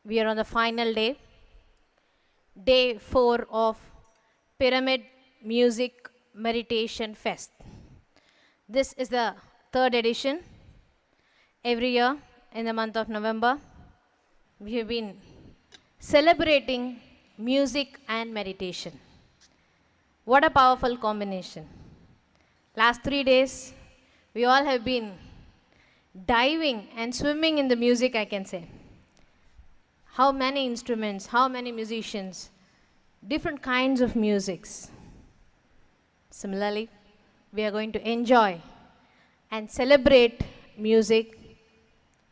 We are on the final day, day 4 of Pyramid Music Meditation Fest. This is the third edition. Every year in the month of November, we have been celebrating music and meditation. What a powerful combination. Last 3 days, we all have been diving and swimming in the music, I can say. How many instruments, how many musicians, different kinds of musics. Similarly, we are going to enjoy and celebrate music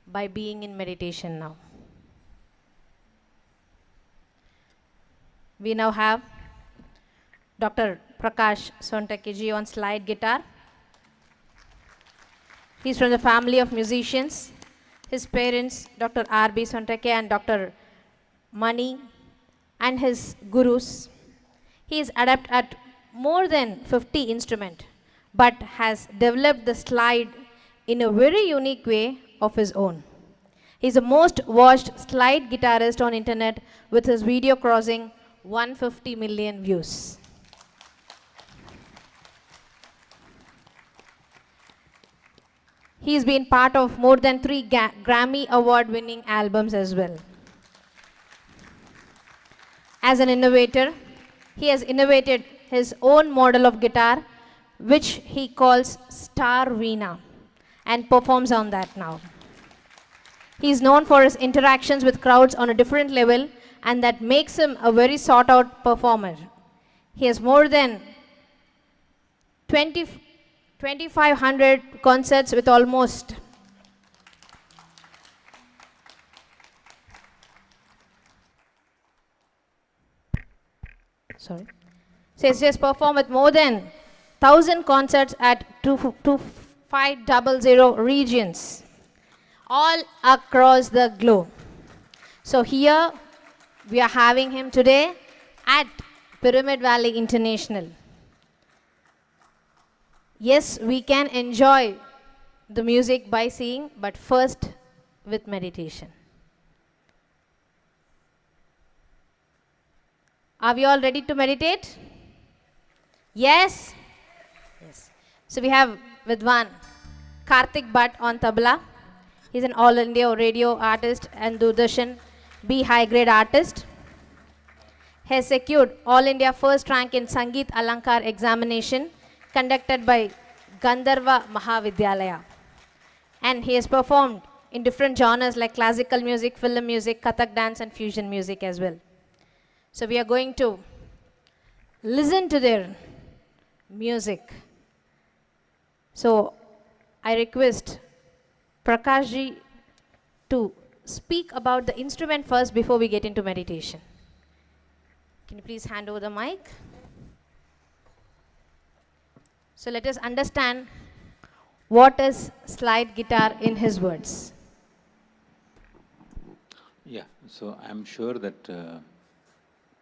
by being in meditation now. We now have Dr. Prakash Sontakiji on slide guitar. He's from the family of musicians. His parents, Dr. R.B. Sontake and Dr. Mani, and his gurus. He is adept at more than 50 instruments, but has developed the slide in a very unique way of his own. He's the most watched slide guitarist on internet with his video crossing 150 million views. He's been part of more than 3 Grammy Award winning albums as well. As an innovator, he has innovated his own model of guitar, which he calls Star Veena, and performs on that now. He is known for his interactions with crowds on a different level, and that makes him a very sought out performer. He has more than 2,500 concerts with almost So he's just performed with more than 1,000 concerts at 2500 regions, all across the globe. So here we are having him today at Pyramid Valley International. Yes, we can enjoy the music by seeing, but first with meditation. Are we all ready to meditate? Yes? Yes. So we have with one Karthik Bhatt on tabla. He's an All India radio artist and Doordarshan B high grade artist. Has secured All India first rank in Sangeet Alankar examination conducted by Gandharva Mahavidyalaya. And he has performed in different genres like classical music, film music, Kathak dance and fusion music as well. So we are going to listen to their music. So I request Prakashji to speak about the instrument first before we get into meditation. Can you please hand over the mic? So let us understand what is slide guitar in his words. Yeah, so I'm sure that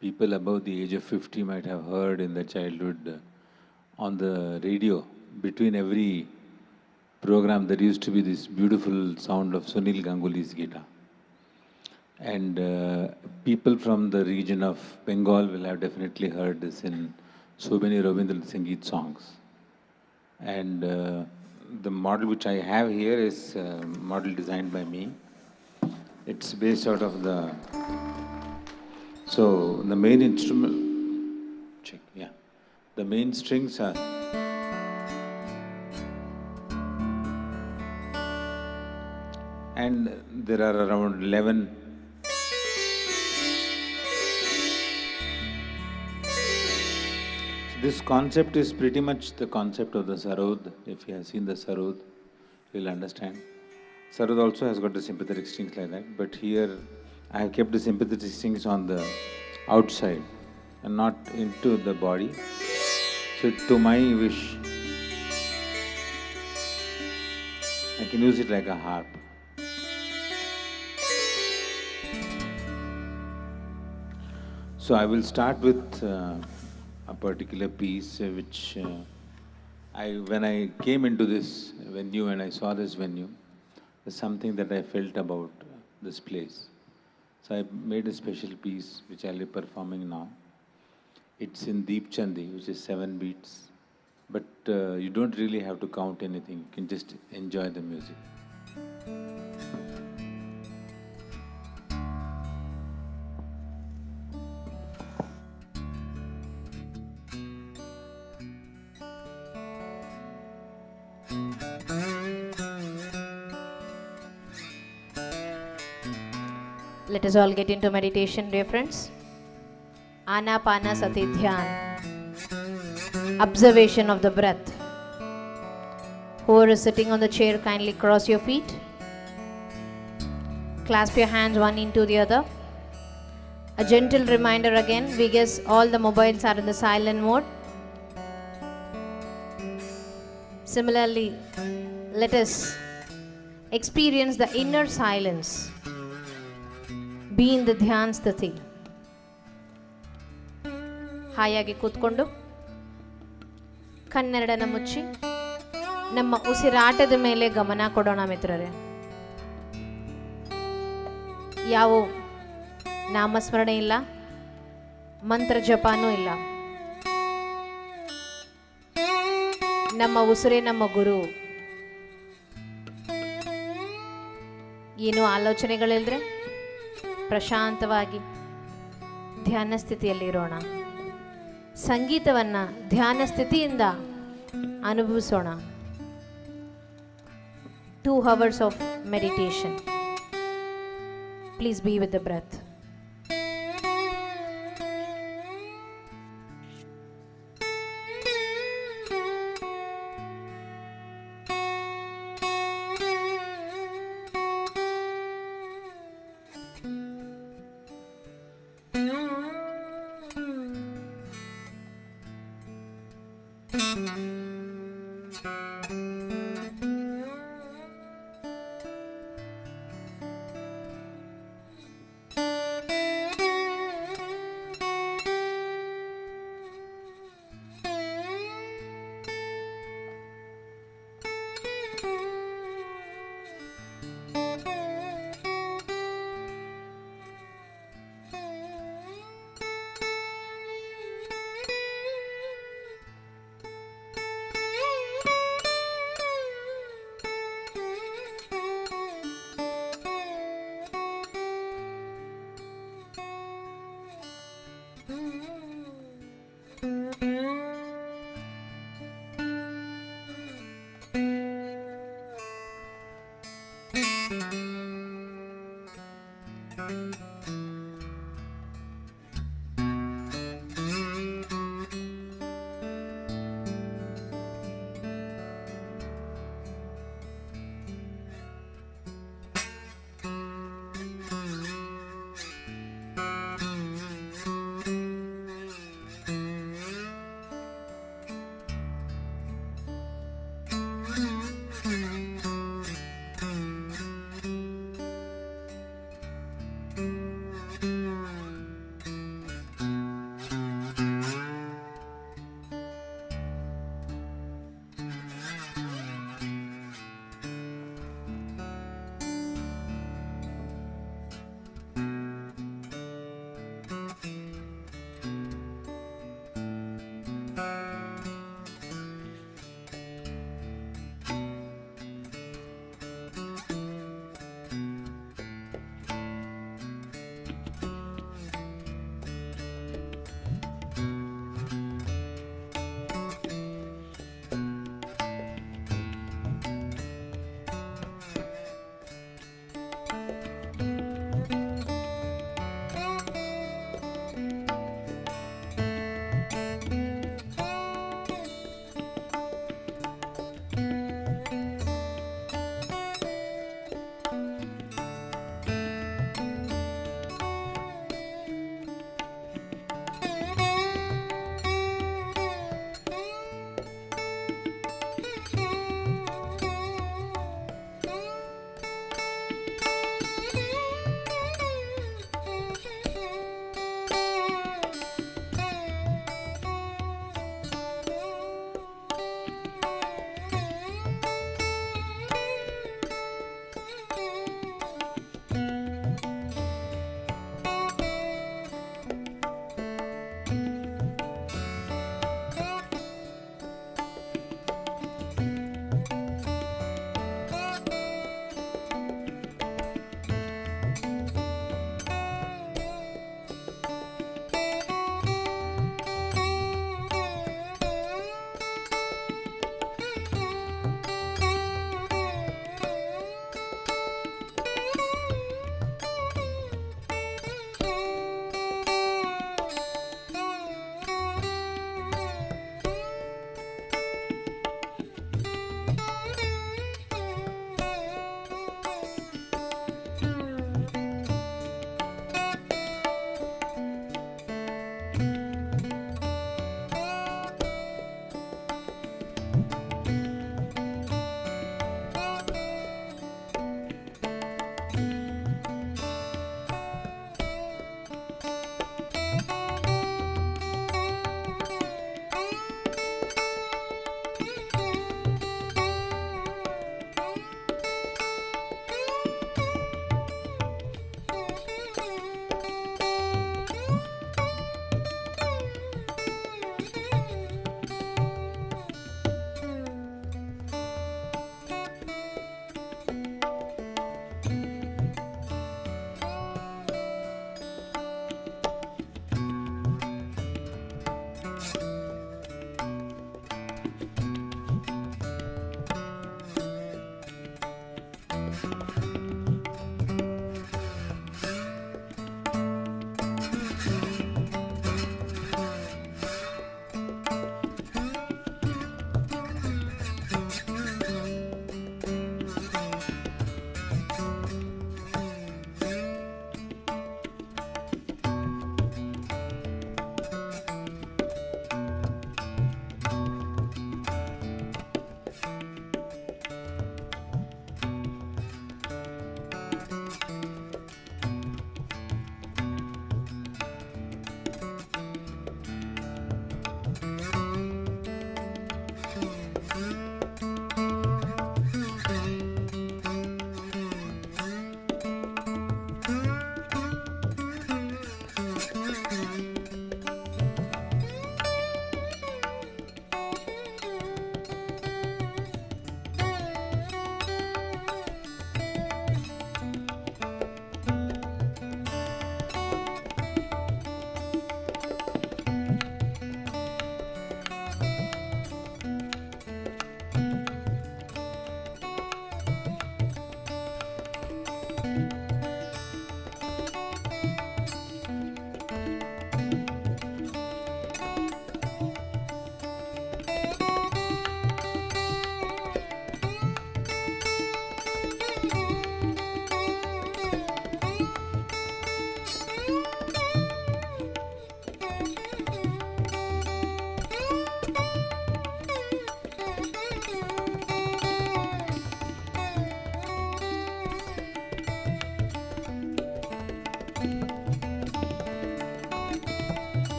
people above the age of 50 might have heard in their childhood on the radio, between every program, there used to be this beautiful sound of Sunil Ganguly's guitar. And people from the region of Bengal will have definitely heard this in so many Rabindranath Sangeet songs. And the model which I have here is a model designed by me. It's based out of the... So the main instrument... Check, yeah. The main strings are... And there are around 11... This concept is pretty much the concept of the sarod. If you have seen the sarod, you'll understand. Sarod also has got the sympathetic strings like that, but here I have kept the sympathetic strings on the outside and not into the body. So to my wish, I can use it like a harp. So I will start with a particular piece which when I came into this venue and I saw this venue, there's something that I felt about this place. So I made a special piece which I'll be performing now. It's in Deep Chandi, which is 7 beats. But you don't really have to count anything. You can just enjoy the music. Let us all get into meditation, dear friends. Anapana Sati Dhyan. Observation of the breath. Whoever is sitting on the chair, kindly cross your feet. Clasp your hands one into the other. A gentle reminder again, we guess all the mobiles are in the silent mode. Similarly, let us experience the inner silence. Be in the ಧ್ಯಾನ ಸ್ಥಿತಿ. ಹಾಯಾಗಿ ಕೂತ್ಕೊಂಡು ಕಣ್ಣೆರಡನ್ನ ಮುಚ್ಚಿ ನಮ್ಮ ಉಸಿರಾಟದ ಮೇಲೆ ಗಮನ ಕೊಡೋಣ ಮಿತ್ರರೇ. ಯಾವ ನಾಮಸ್ಮರಣೆ ಇಲ್ಲ, ಮಂತ್ರ ಜಪನೂ ಇಲ್ಲ. ನಮ್ಮ ಉಸಿರೇ ನಮ್ಮ ಗುರು. ಏನು ಆಲೋಚನೆಗಳಿಲ್ಲದ್ರೆ ಪ್ರಶಾಂತವಾಗಿ ಧ್ಯಾನ ಸ್ಥಿತಿಯಲ್ಲಿರೋಣ. ಸಂಗೀತವನ್ನು ಧ್ಯಾನ ಸ್ಥಿತಿಯಿಂದ ಅನುಭವಿಸೋಣ. 2 hours of meditation. Please be with the breath.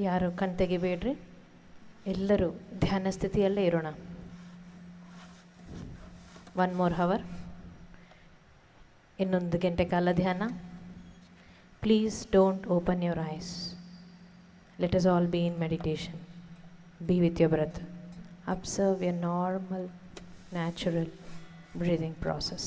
ಯಾರು ಕಣ್ ತೆಗಿಬೇಡ್ರಿ, ಎಲ್ಲರೂ ಧ್ಯಾನ ಸ್ಥಿತಿಯಲ್ಲೇ ಇರೋಣ. 1 more hour, ಇನ್ನೊಂದು ಗಂಟೆ ಕಾಲ ಧ್ಯಾನ. Please don't open your eyes. Let us all be in meditation. Be with your breath. Observe a normal, natural breathing process.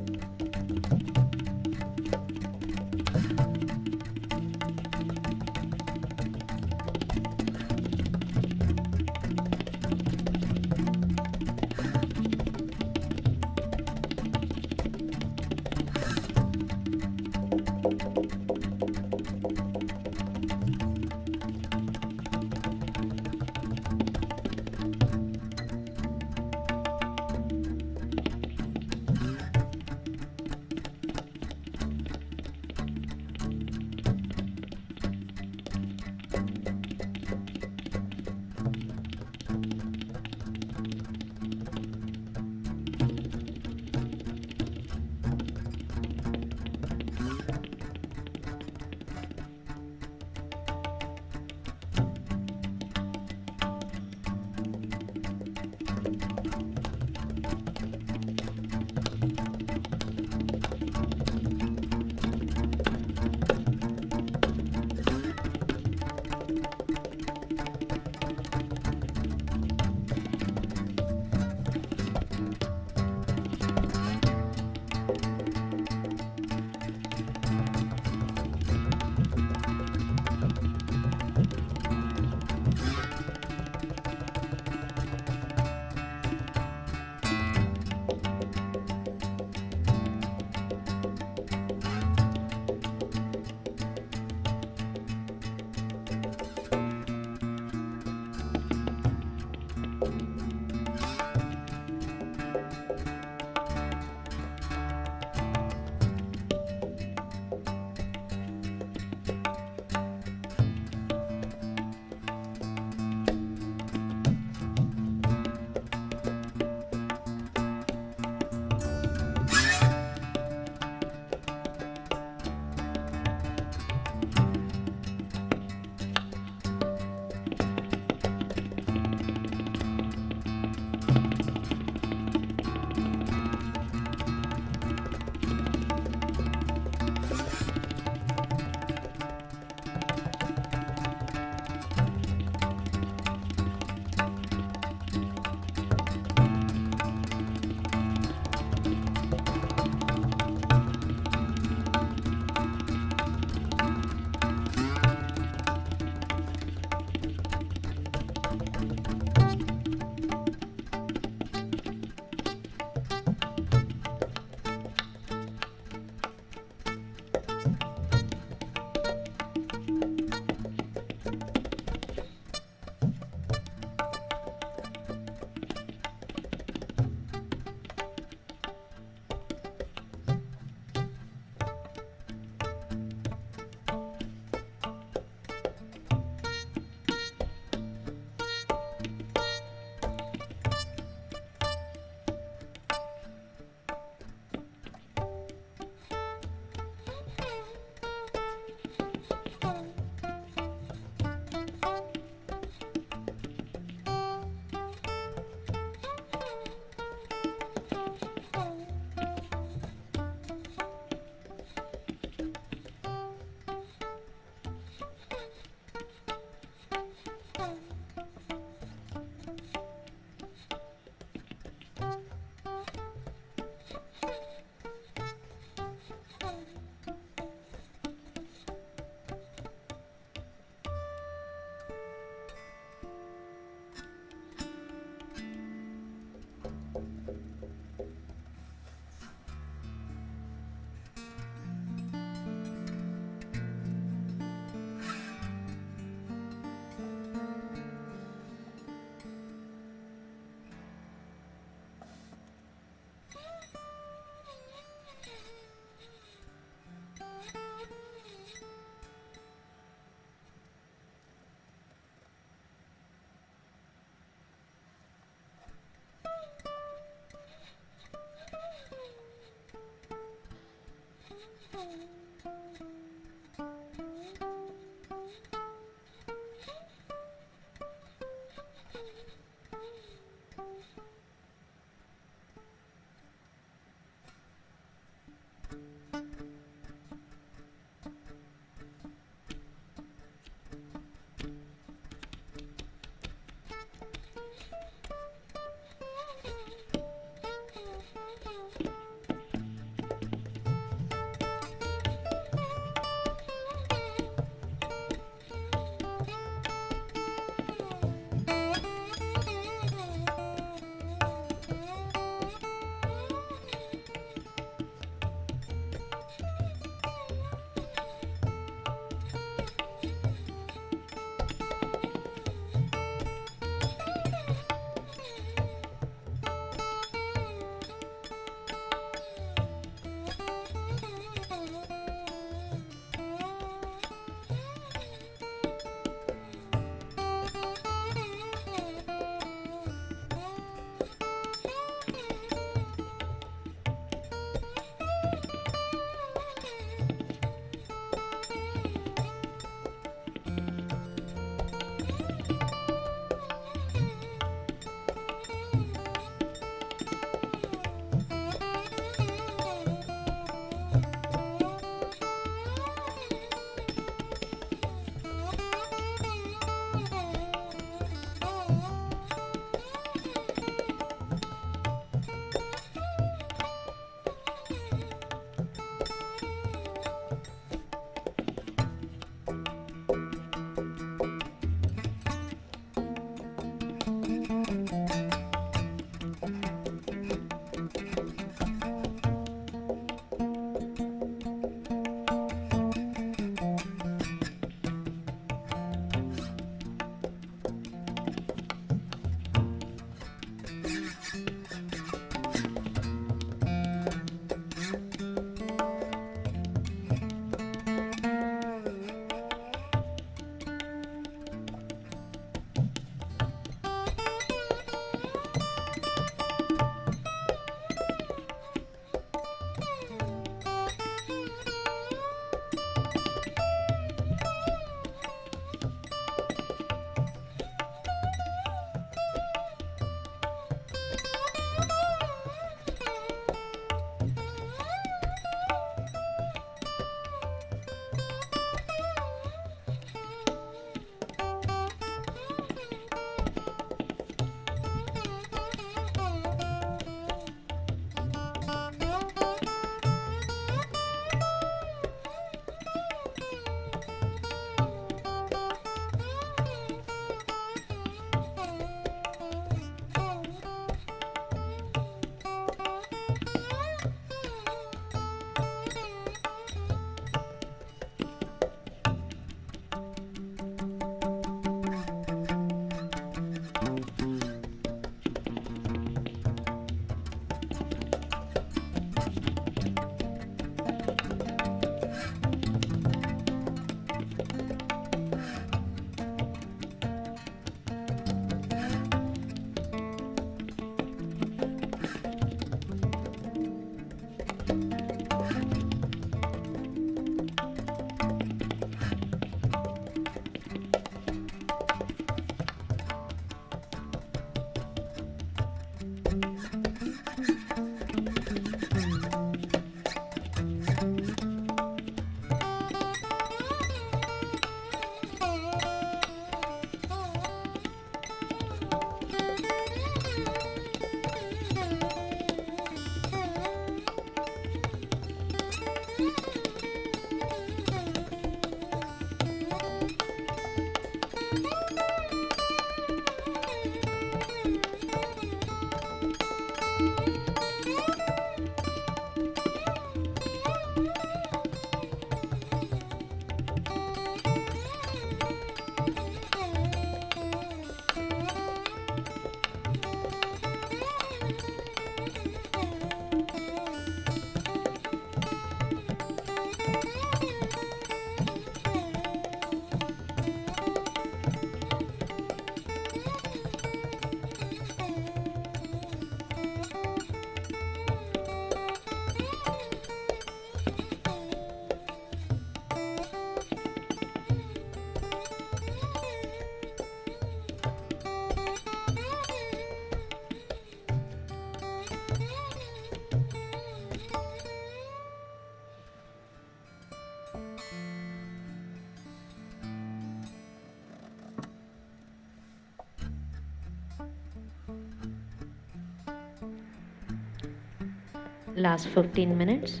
last 15 minutes.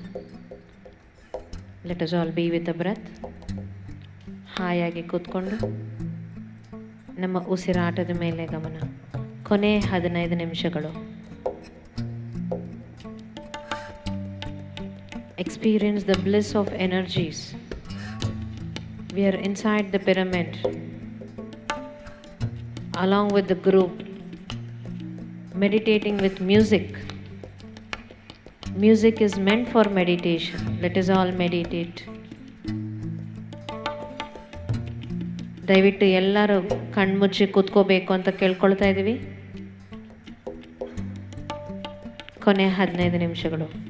Let us all be with the breath. ಹಾಯಾಗಿ ಕೂತ್ಕೊಂಡು ನಮ್ಮ ಉಸಿರಾಟದ ಮೇಲೆ ಗಮನ. ಕೊನೆ 15 ನಿಮಿಷಗಳು. Experience the bliss of energies. We are inside the pyramid along with the group, meditating with music. Music is meant for meditation. Let us all meditate. ದಯವಿಟ್ಟು ಎಲ್ಲರೂ ಕಣ್ಮುಚ್ಚಿ ಕೂತ್ಕೋಬೇಕು ಅಂತ ಕೇಳ್ಕೊಳ್ತಾ ಇದ್ದೀವಿ. ಕೊನೆ 15 ನಿಮಿಷಗಳು.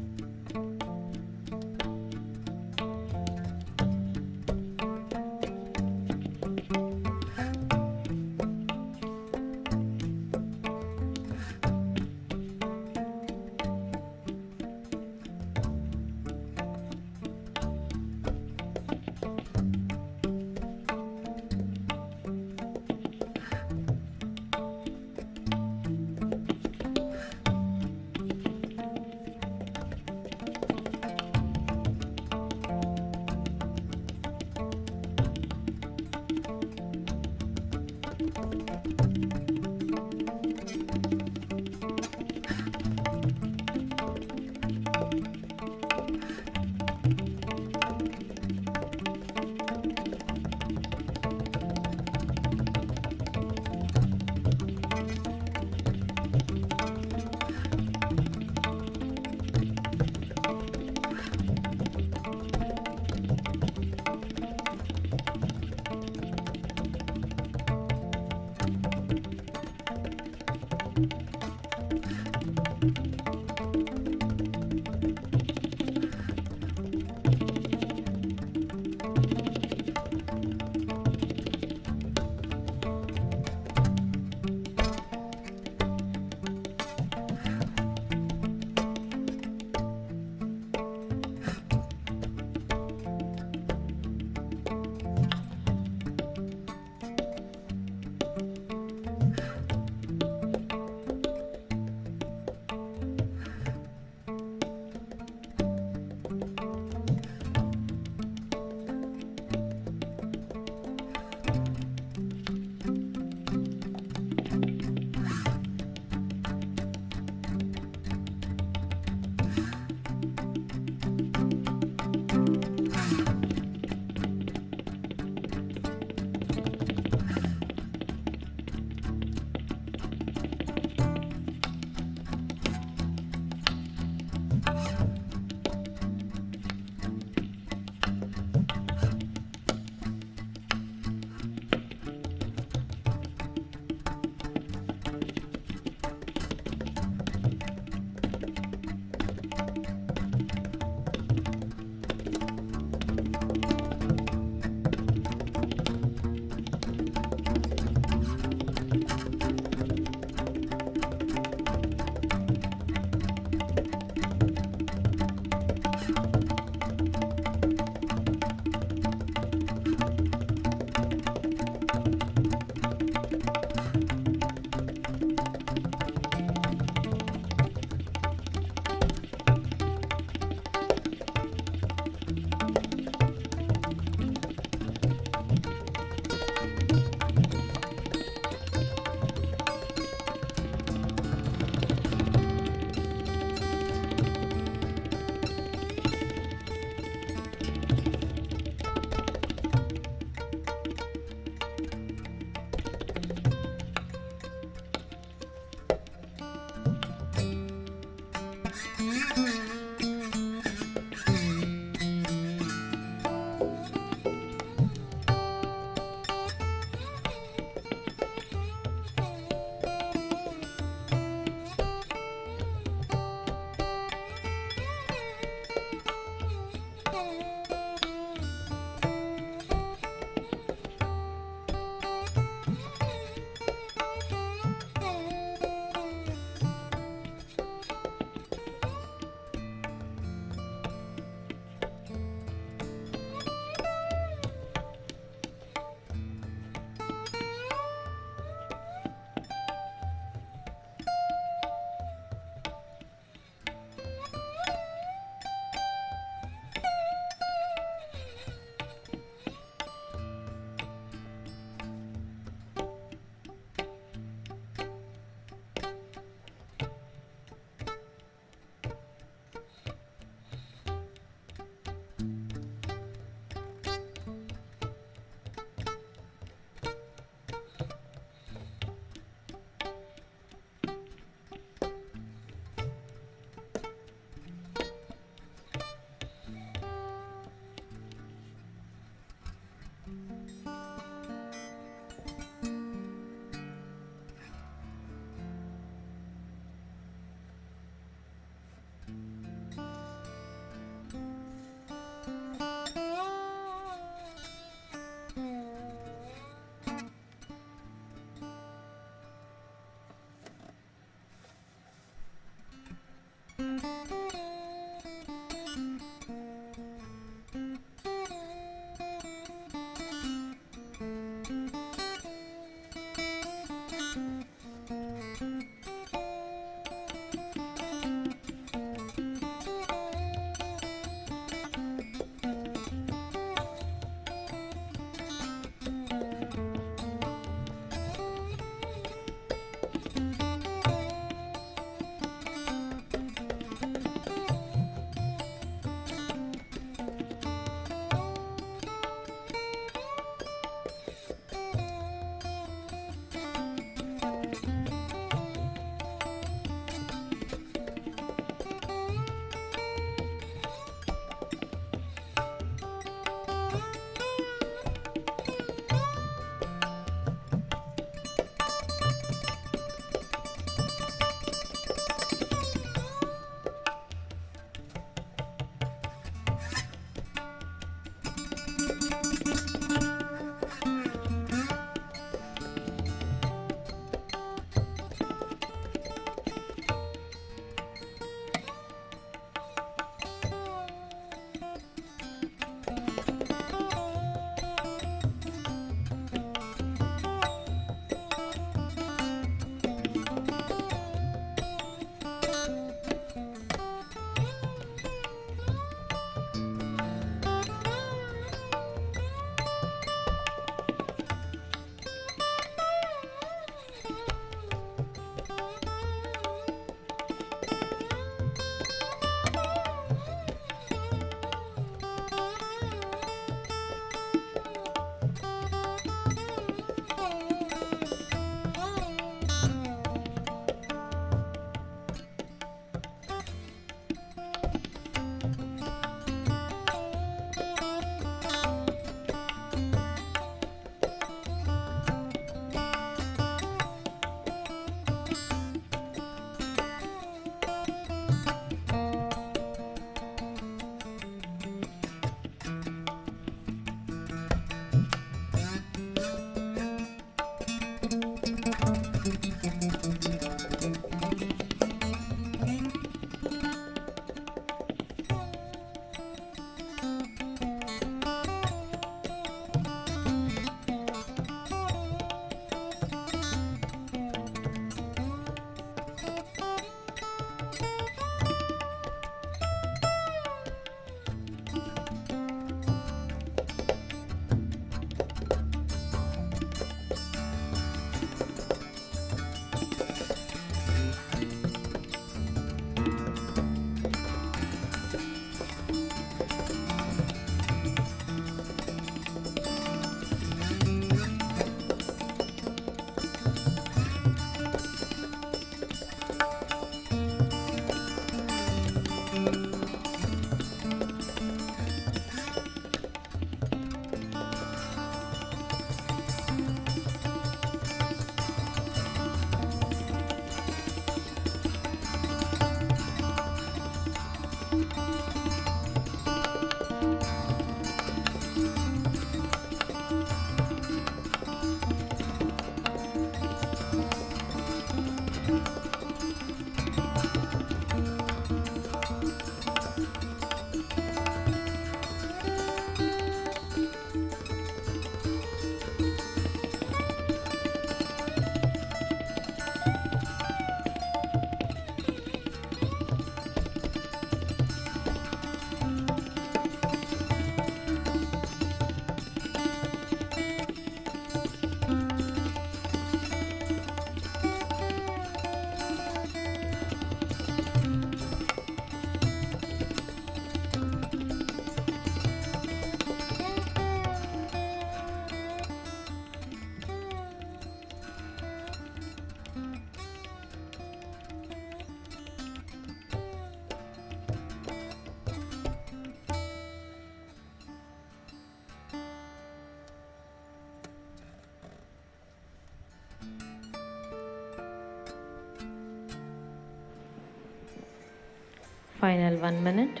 Final 1 minute.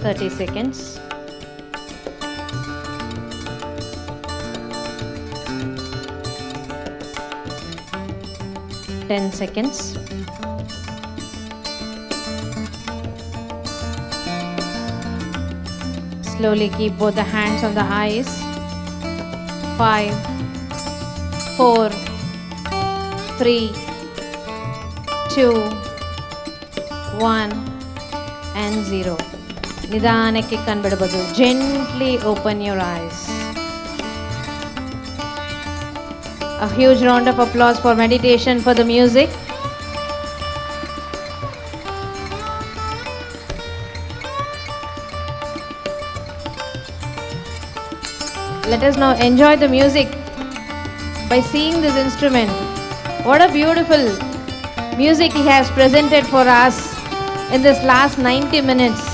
Thirty seconds. 10 seconds. Slowly keep both the hands on the eyes. 5, 4, 3, 2, 1 and 0. Nidanaki kanbidabadu. Gently open your eyes. A huge round of applause for meditation, for the music. Let us now enjoy the music by seeing this instrument. What a beautiful music he has presented for us in this last 90 minutes.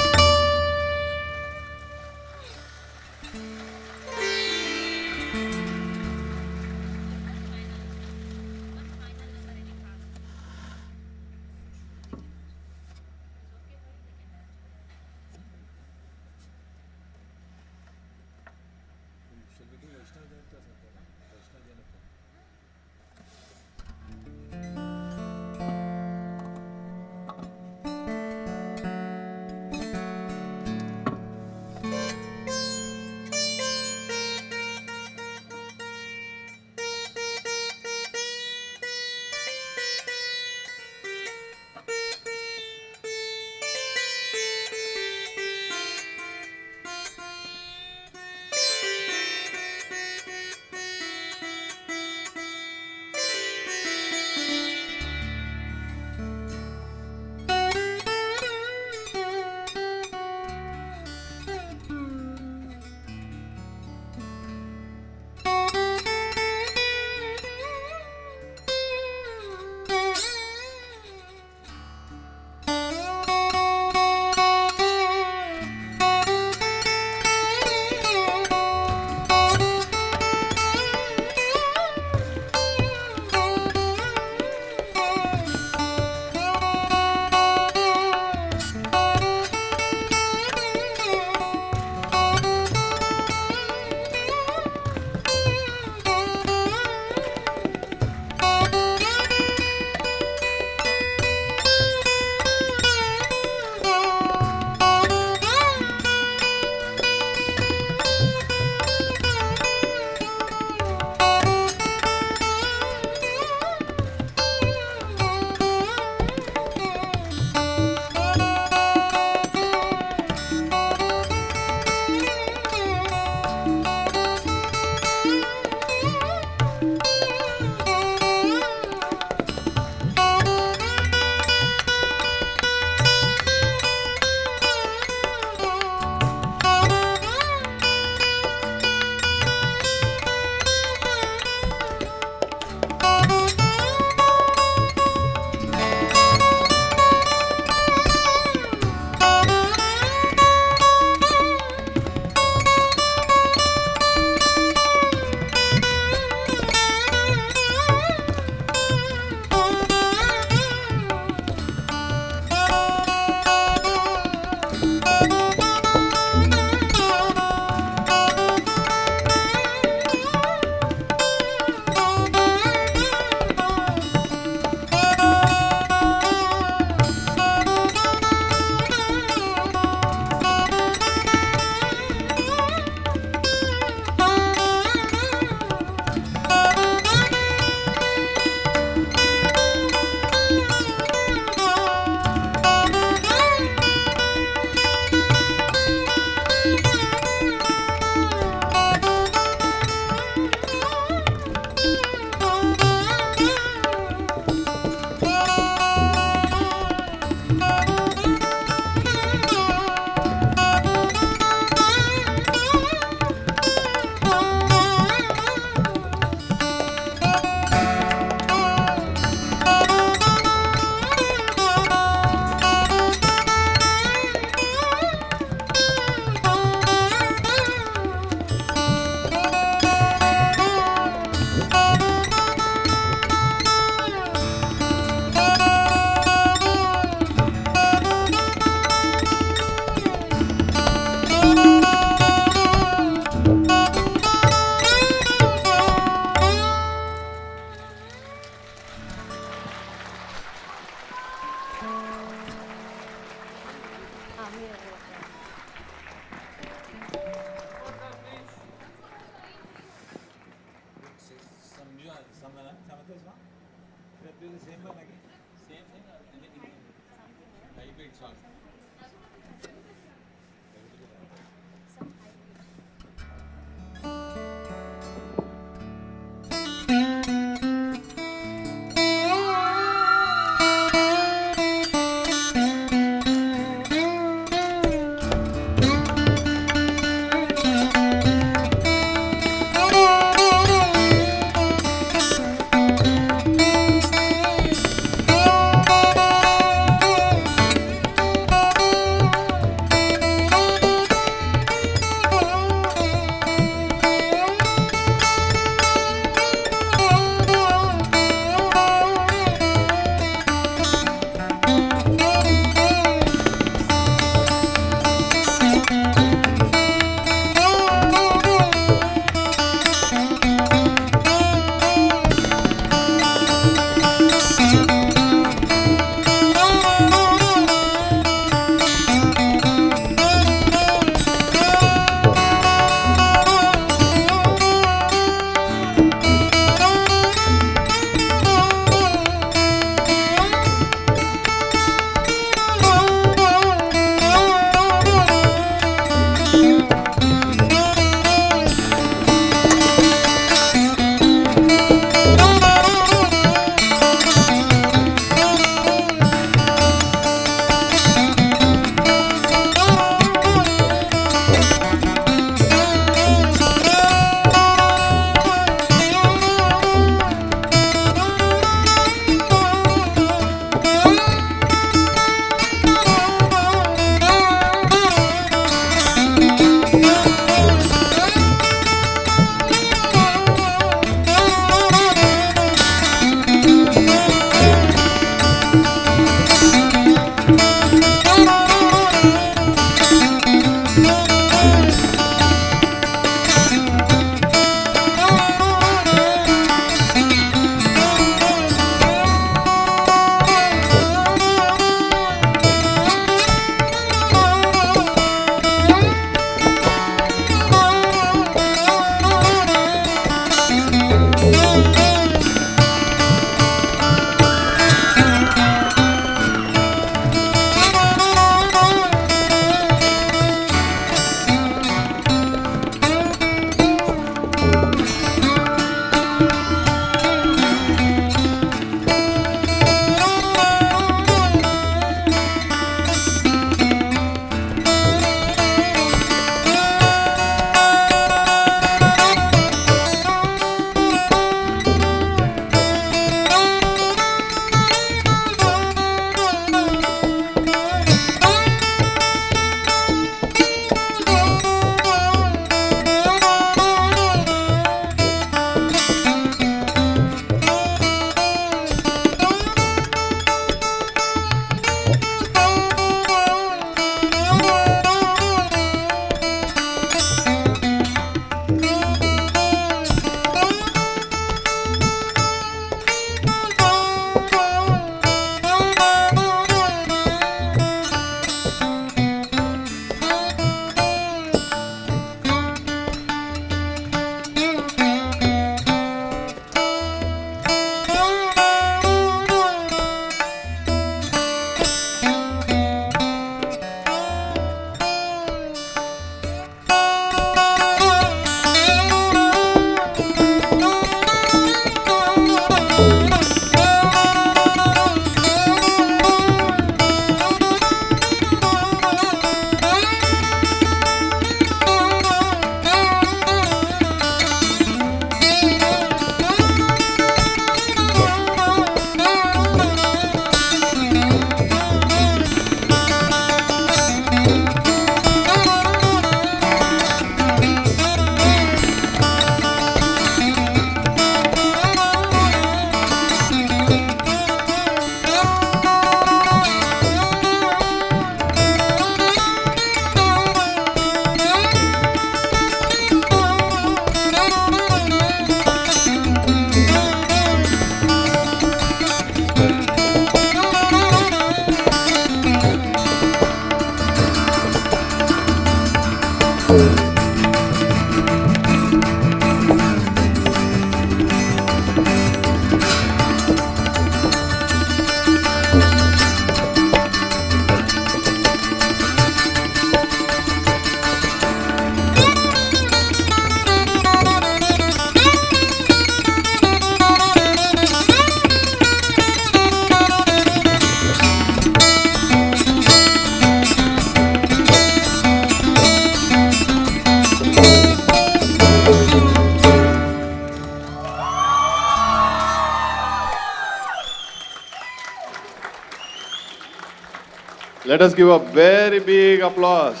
Let us give a very big applause.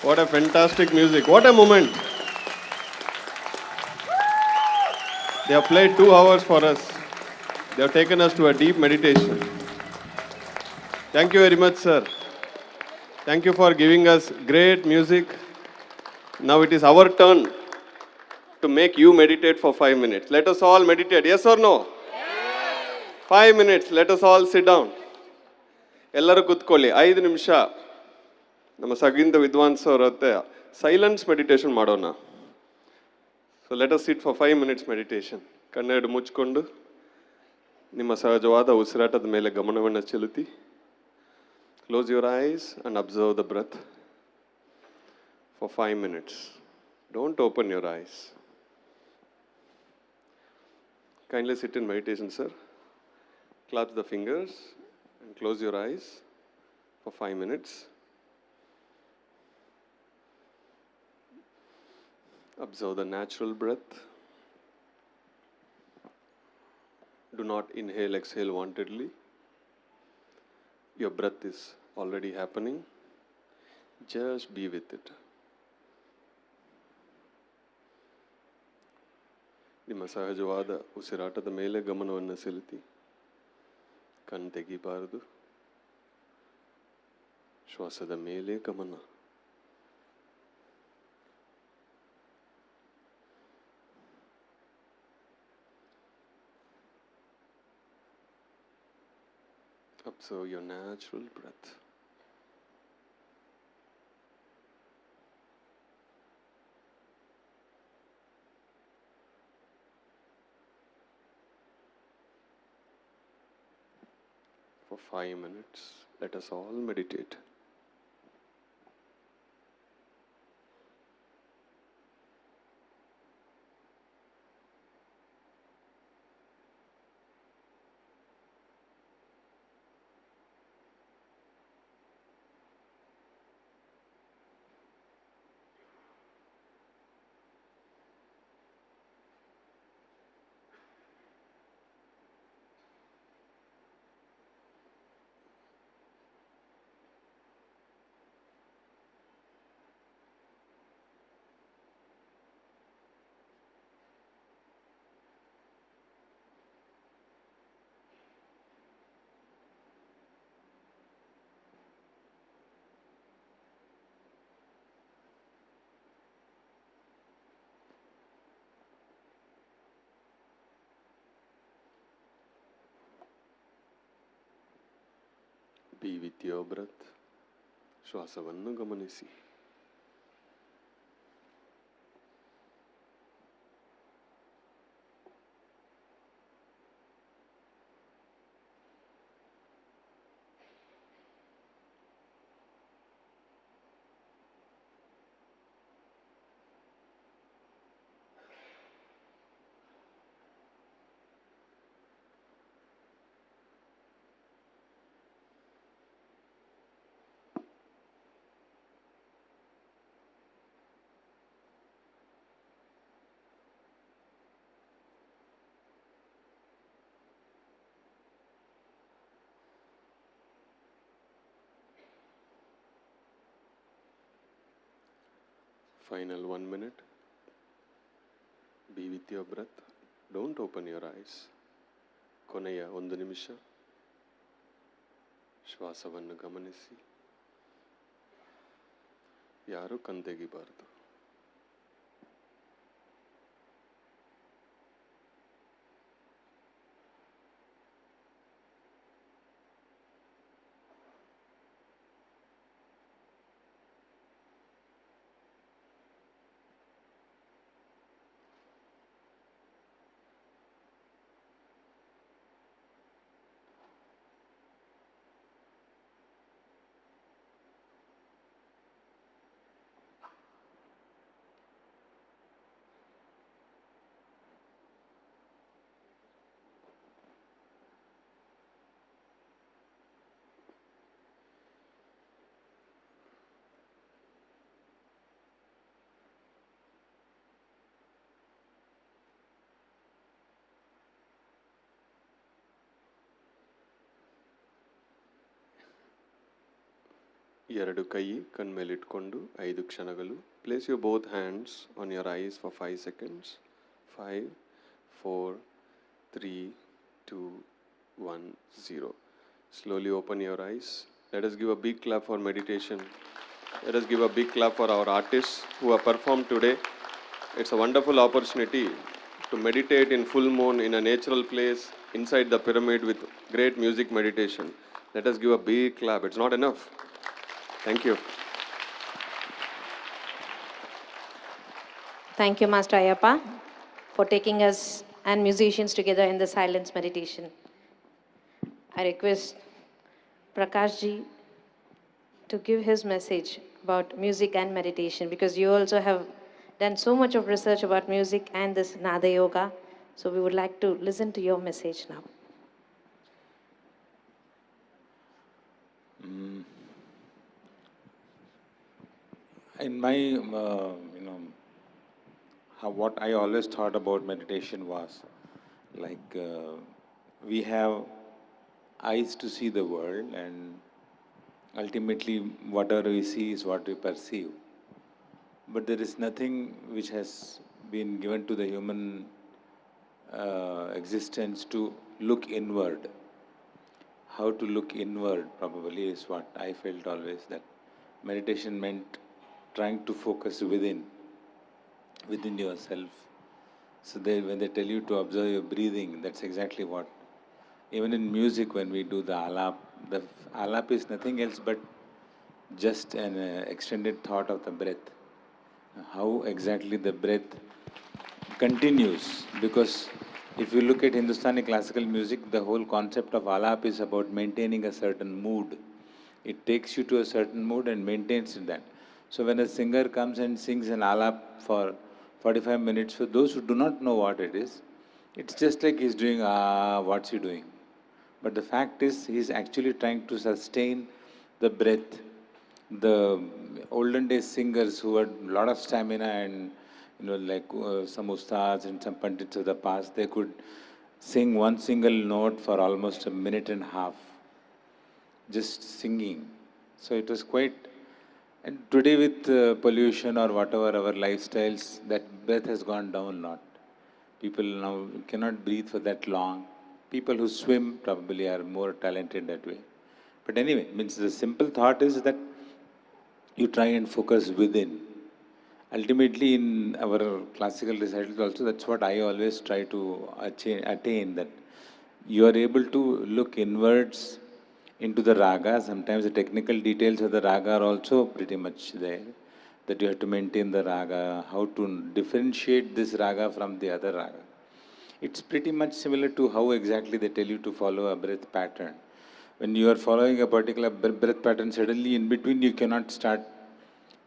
What a fantastic music. What a moment. They have played 2 hours for us. They have taken us to a deep meditation. Thank you very much, sir. Thank you for giving us great music. Now it is our turn to make you meditate for 5 minutes. Let us all meditate. Yes or no? Yes. 5 minutes. Let us all sit down. ಎಲ್ಲರೂ ಕೂತ್ಕೊಳ್ಳಿ 5 ನಿಮಿಷ ನಮ್ಮ ಸಂಗೀತ ವಿದ್ವಾಂಸ ಅವ್ರ ಹತ್ರ silence meditation ಮಾಡೋಣ. So let us sit for 5 minutes meditation. ಕಣ್ಣೆರಡು ಮುಚ್ಕೊಂಡು ನಿಮ್ಮ ಸಹಜವಾದ ಉಸಿರಾಟದ ಮೇಲೆ ಗಮನವನ್ನು ಚೆಲುತಿ. Close your eyes and observe the breath for 5 minutes. Don't open your eyes. Kindly sit in meditation, sir. Clasp the fingers and close your eyes for 5 minutes. Observe the natural breath. Do not inhale, exhale wantedly. Your breath is already happening. Just be with it. ನಿಮ್ಮ ಸಹಜವಾದ ಉಸಿರಾಟದ ಮೇಲೆ ಗಮನವನ್ನು ಸೆಳೆತಿ. ಕಣ್ಣು ತೆಗಿಬಾರದು. ಶ್ವಾಸದ ಮೇಲೆ ಗಮನ. Observe your natural breath. For 5 minutes, let us all meditate. Be with your breath. ಶ್ವಾಸವನ್ನು ಗಮನಿಸಿ. Final 1 minute. Be with your breath. Don't open your eyes. ಕೊನೆಯ 1 ನಿಮಿಷ ಶ್ವಾಸವನ್ನು ಗಮನಿಸಿ. ಯಾರೂ ಕಣ್ಣು ತೆಗಿಬಾರದು. ಎರಡು ಕೈ ಕಣ್ಮೇಲಿಟ್ಕೊಂಡು 5 ಕ್ಷಣಗಳು. Place your both hands on your eyes for 5 seconds. 5, 4, 3, 2, 1, 0. Slowly open your eyes. Let us give a big clap for meditation. Let us give a big clap for our artists who have performed today. It's a wonderful opportunity to meditate in full moon in a natural place inside the pyramid with great music meditation. Let us give a big clap. It's not enough. Thank you. Thank you, Master Ayappa, for taking us and musicians together in the silence meditation. I request Prakash ji to give his message about music and meditation, because you also have done so much of research about music and this Nada Yoga. So we would like to listen to your message now. In my, what I always thought about meditation was like we have eyes to see the world, and ultimately whatever we see is what we perceive. But there is nothing which has been given to the human existence to look inward. How to look inward probably is what I felt always, that meditation meant trying to focus within yourself. So when they tell you to observe your breathing, that's exactly what. Even in music, when we do the alap is nothing else but just an extended thought of the breath. How exactly the breath continues. Because if you look at Hindustani classical music, the whole concept of alap is about maintaining a certain mood. It takes you to a certain mood and maintains that. So when a singer comes and sings an alap for 45 minutes, for those who do not know what it is, it's just like he's doing, what's he doing? But the fact is, he's actually trying to sustain the breath. The olden days singers who had a lot of stamina and, like some ustads and some pandits of the past, they could sing one single note for almost a minute and a half, just singing. So it was quite. And today with pollution or whatever our lifestyles, that breath has gone down a lot. People now cannot breathe for that long. People who swim probably are more talented that way. But anyway, means the simple thought is that you try and focus within. Ultimately, in our classical recitals also, that's what I always try to attain, that you are able to look inwards into the raga. Sometimes the technical details of the raga are also pretty much there, that you have to maintain the raga, how to differentiate this raga from the other raga. It's pretty much similar to how exactly they tell you to follow a breath pattern. When you are following a particular breath pattern, suddenly in between you cannot start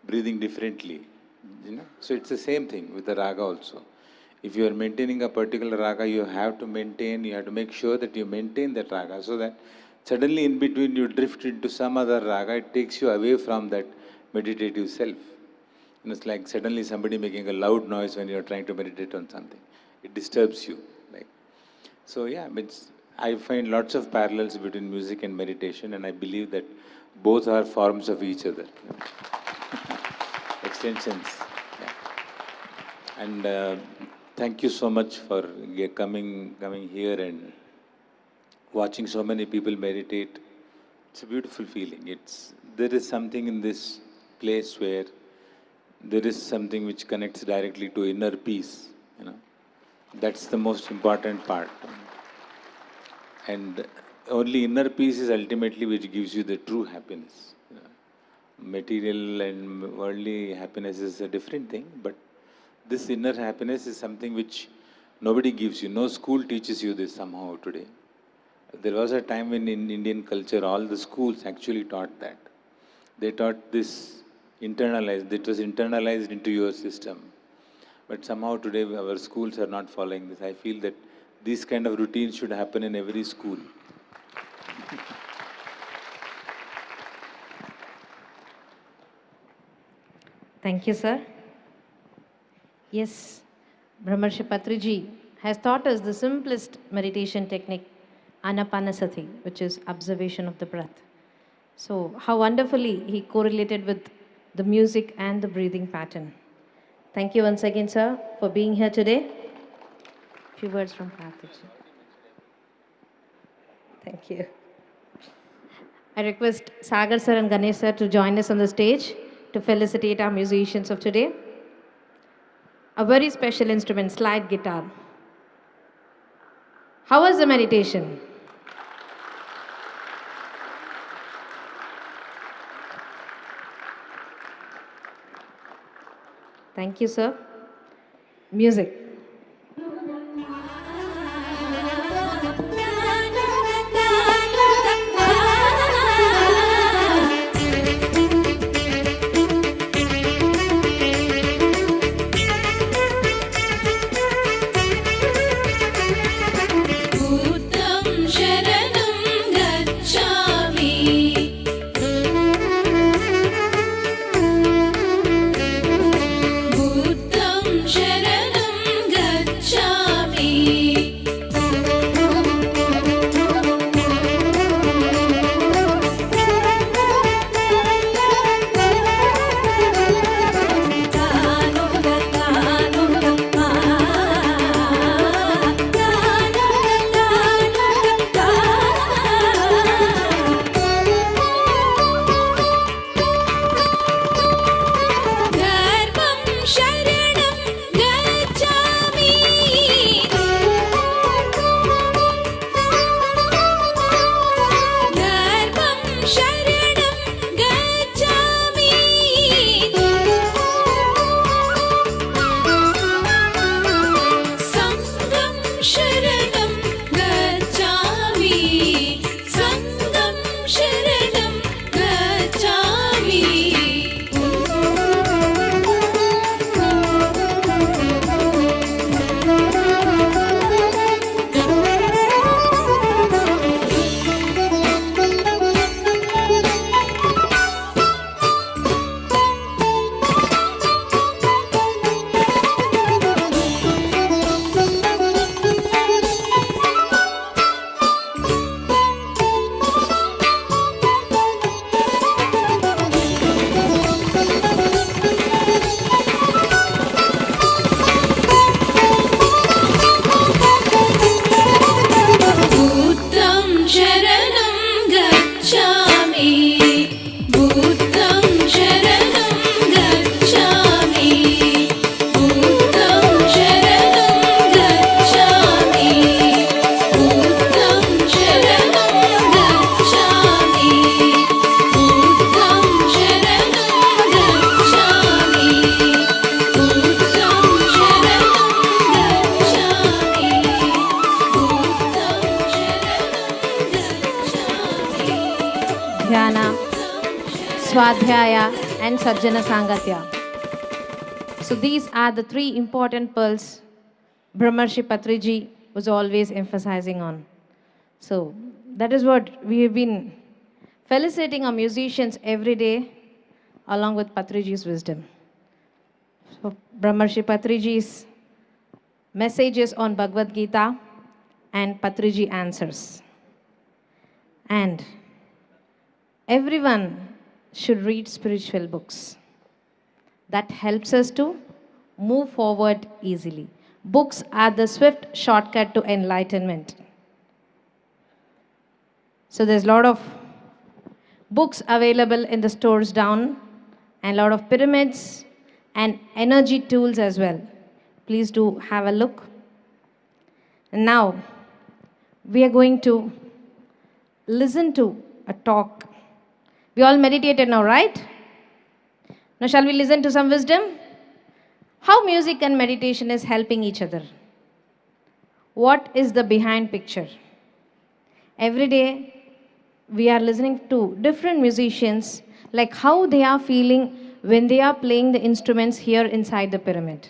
breathing differently. So it's the same thing with the raga also. If you are maintaining a particular raga, you have to make sure that you maintain that raga, so that suddenly in between you drift into some other raga, it takes you away from that meditative self. It's like suddenly somebody making a loud noise when you're trying to meditate on something. It disturbs you. So yeah, I find lots of parallels between music and meditation, and I believe that both are forms of each other. Extensions. Yeah. And thank you so much for coming here and watching so many people meditate. It's a beautiful feeling. There is something in this place where there is something which connects directly to inner peace. That's the most important part. And only inner peace is ultimately which gives you the true happiness. Material and worldly happiness is a different thing, but this inner happiness is something which nobody gives you. No school teaches you this somehow today. There was a time when in Indian culture, all the schools actually taught that. They taught this internalized. It was internalized into your system. But somehow today our schools are not following this. I feel that these kind of routines should happen in every school. Thank you, sir. Yes, Brahmarshi Patriji has taught us the simplest meditation technique, Anapanasati, which is observation of the breath. So, how wonderfully he correlated with the music and the breathing pattern. Thank you once again, sir, for being here today. Few words from Patriji. Thank you. I request Sagar sir and Ganesh sir to join us on the stage to felicitate our musicians of today. A very special instrument, slide guitar. How was the meditation? Thank you, sir. Music. Swadhyaya and Sajjana Sangatya. So these are the three important pearls Brahmarshi Patriji was always emphasizing on. So that is what we have been felicitating our musicians every day along with Patriji's wisdom. So Brahmarshi Patriji's messages on Bhagavad Gita and Patriji answers. And everyone should read spiritual books. That helps us to move forward easily. Books are the swift shortcut to enlightenment. So there's a lot of books available in the stores down and a lot of pyramids and energy tools as well. Please do have a look. And now we are going to listen to a talk. We all meditated now, right? Now shall we listen to some wisdom? How music and meditation is helping each other. What is the behind picture? Every day we are listening to different musicians, like how they are feeling when they are playing the instruments here inside the pyramid.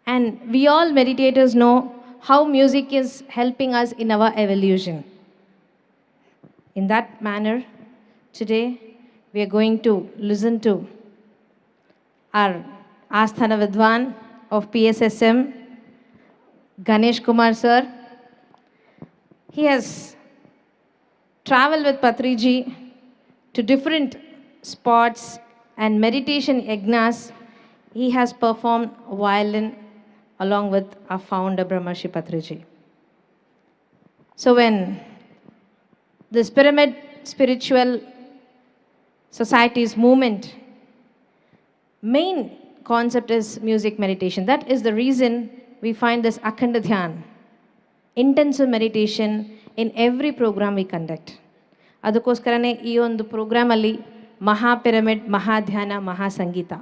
And we all meditators know how music is helping us in our evolution. In that manner, today we are going to listen to our Asthana Vidwan of PSSM, Ganesh Kumar sir. He has traveled with Patriji to different spots and meditation yagnas. He has performed violin along with our founder Brahmarshi Patriji. So when this Pyramid Spiritual Society's movement main concept is music meditation. That is the reason we find this Akhanda Dhyan, intensive meditation in every program we conduct. ಅದಕ್ಕೋಸ್ಕರನೇ ಈ ಒಂದು ಪ್ರೋಗ್ರಾಮಲ್ಲಿ ಮಹಾ pyramid, ಮಹಾ ಧ್ಯಾನ, ಮಹಾ ಸಂಗೀತ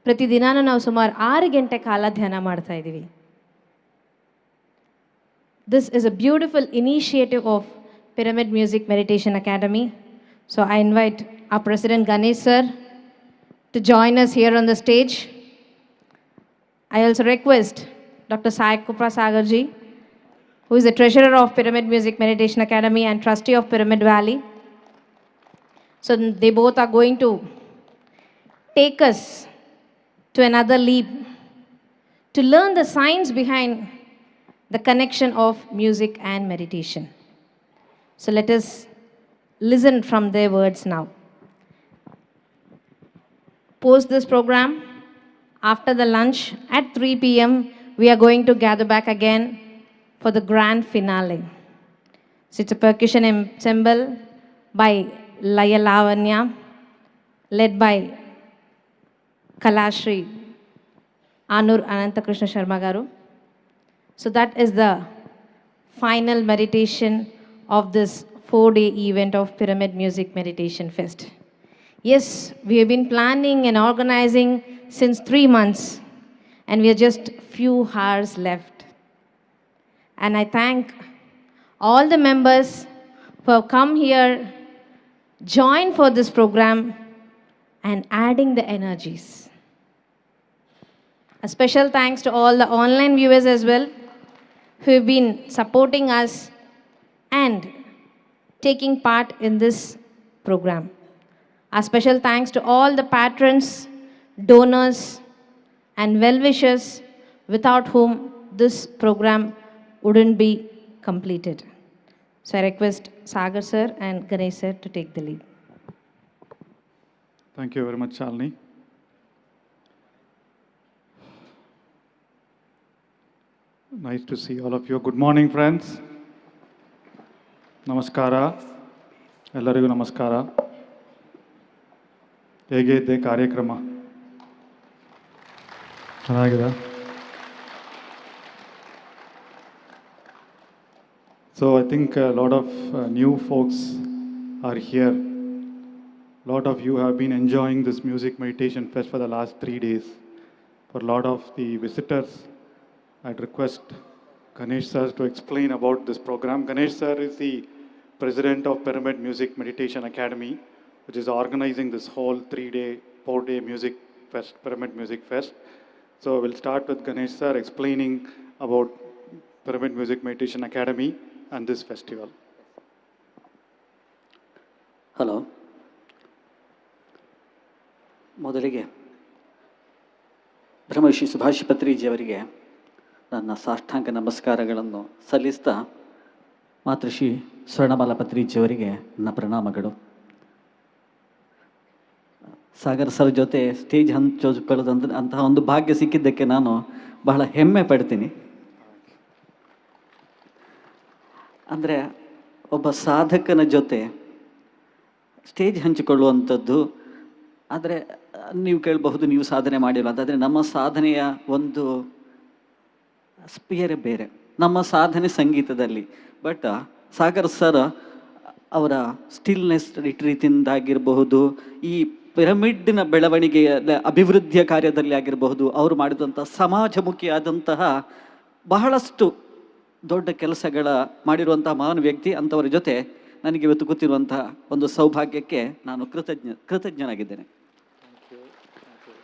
ಪ್ರತಿದಿನಾನು ನಾವು ಸುಮಾರು 6 ಗಂಟೆ ಕಾಲ ಧ್ಯಾನ ಮಾಡ್ತಾ ಇದ್ದೀವಿ. This is a beautiful initiative of Pyramid Music Meditation Academy. So I invite our President Ganesh sir to join us here on the stage. I also request Dr. Sai Kupra Sagarji, who is the treasurer of Pyramid Music Meditation Academy and trustee of Pyramid Valley. So they both are going to take us to another leap to learn the science behind the connection of music and meditation. So let us listen from their words now. Post this program, after the lunch at 3 p.m., we are going to gather back again for the grand finale. So it's a percussion ensemble by Laya Lavanya, led by Kalashri Anur Ananta Krishna Sharma Garu. So that is the final meditation of this 4-day event of Pyramid Music Meditation Fest. Yes, we have been planning and organizing since 3 months, and we are just few hours left. And I thank all the members who have come here, joined for this program, and adding the energies. A special thanks to all the online viewers as well, who have been supporting us and taking part in this program. A special thanks to all the patrons, donors, and well-wishers, without whom this program wouldn't be completed. So I request Sagar sir and Ganesh sir to take the lead. Thank you very much, Shalini. Nice to see all of you. Good morning, friends. Namaskara. Ellarigu namaskara. ಹೇಗೆ ಇದೆ ಕಾರ್ಯಕ್ರಮ? ಚೆನ್ನಾಗಿದೆ. So I think a lot of new folks are here. A lot of you have been enjoying this music meditation fest for the last 3 days. For a lot of the visitors, I'd request Ganesh sir to explain about this program. Ganesh sir is the president of Pyramid Music Meditation Academy, which is organizing this whole 3-day, 4-day music fest, Pyramid Music Fest. So we'll start with Ganesh sir explaining about Pyramid Music Meditation Academy and this festival. Hello, ಮೊದಲಿಗೆ ಬ್ರಹ್ಮರ್ಷಿ ಸುಭಾಷ್ ಪತ್ರಿಜಿಯವರಿಗೆ ನನ್ನ ಸಾಷ್ಟಾಂಗ ನಮಸ್ಕಾರಗಳನ್ನು ಸಲ್ಲಿಸ್ತಾ, ಮಾತೃಶ್ರೀ ಸ್ವರ್ಣಮಾಲಾ ಪತ್ರಿಜಿಯವರಿಗೆ ನನ್ನ ಪ್ರಣಾಮಗಳು. Sagar sir ಜೊತೆ stage ಹಂಚಿಕೊಳ್ಳೋದಂತ ಅಂತಹ ಒಂದು ಭಾಗ್ಯ ಸಿಕ್ಕಿದ್ದಕ್ಕೆ ನಾನು ಬಹಳ ಹೆಮ್ಮೆ ಪಡ್ತೀನಿ. ಅಂದರೆ ಒಬ್ಬ ಸಾಧಕನ ಜೊತೆ ಸ್ಟೇಜ್ ಹಂಚಿಕೊಳ್ಳುವಂಥದ್ದು, ಆದರೆ ನೀವು ಕೇಳಬಹುದು ನೀವು ಸಾಧನೆ ಮಾಡಿಲ್ಲ ಅಂತ. ಆದರೆ ನಮ್ಮ ಸಾಧನೆಯ ಒಂದು ಸ್ಪಿಯರೇ ಬೇರೆ. ನಮ್ಮ ಸಾಧನೆ ಸಂಗೀತದಲ್ಲಿ. ಬಟ್ ಸಾಗರ್ ಸರ್ ಅವರ ಸ್ಟಿಲ್ನೆಸ್ ರೀತಿಯಿಂದಾಗಿರಬಹುದು, ಈ ಪಿರಮಿಡ್ನ ಬೆಳವಣಿಗೆಯ ಅಭಿವೃದ್ಧಿಯ ಕಾರ್ಯದಲ್ಲಿ ಆಗಿರಬಹುದು, ಅವರು ಮಾಡಿದಂಥ ಸಮಾಜಮುಖಿಯಾದಂತಹ ಬಹಳಷ್ಟು ದೊಡ್ಡ ಕೆಲಸಗಳ ಮಾಡಿರುವಂತಹ ಮಹಾನ್ ವ್ಯಕ್ತಿ. ಅಂಥವರ ಜೊತೆ ನನಗೆ ಇವತ್ತು ಗೊತ್ತಿರುವಂತಹ ಒಂದು ಸೌಭಾಗ್ಯಕ್ಕೆ ನಾನು ಕೃತಜ್ಞನಾಗಿದ್ದೇನೆ.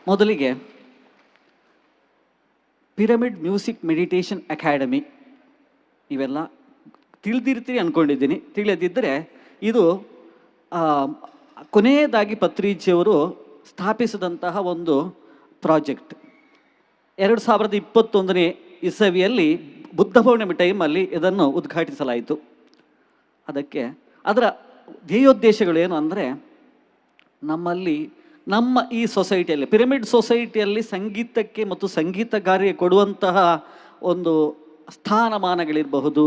ಮೊದಲಿಗೆ ಪಿರಮಿಡ್ ಮ್ಯೂಸಿಕ್ ಮೆಡಿಟೇಷನ್ ಅಕಾಡೆಮಿ ಇವೆಲ್ಲ ತಿಳಿದಿರ್ತೀರಿ ಅಂದ್ಕೊಂಡಿದ್ದೀನಿ. ತಿಳಿಯದಿದ್ದರೆ ಇದು ಕೊನೆಯದಾಗಿ ಪತ್ರಿಜಿಯವರು ಸ್ಥಾಪಿಸಿದಂತಹ ಒಂದು ಪ್ರಾಜೆಕ್ಟ್. 2021ನೇ ಇಸವಿಯಲ್ಲಿ ಬುದ್ಧ ಪೌರ್ಣಿಮೆ ಟೈಮಲ್ಲಿ ಇದನ್ನು ಉದ್ಘಾಟಿಸಲಾಯಿತು. ಅದರ ಧ್ಯೇಯೋದ್ದೇಶಗಳು ಏನು ಅಂದರೆ, ನಮ್ಮಲ್ಲಿ ನಮ್ಮ ಈ ಸೊಸೈಟಿಯಲ್ಲಿ ಪಿರಮಿಡ್ ಸೊಸೈಟಿಯಲ್ಲಿ ಸಂಗೀತಕ್ಕೆ ಮತ್ತು ಸಂಗೀತಗಾರರಿಗೆ ಕೊಡುವಂತಹ ಒಂದು ಸ್ಥಾನಮಾನಗಳಿರಬಹುದು,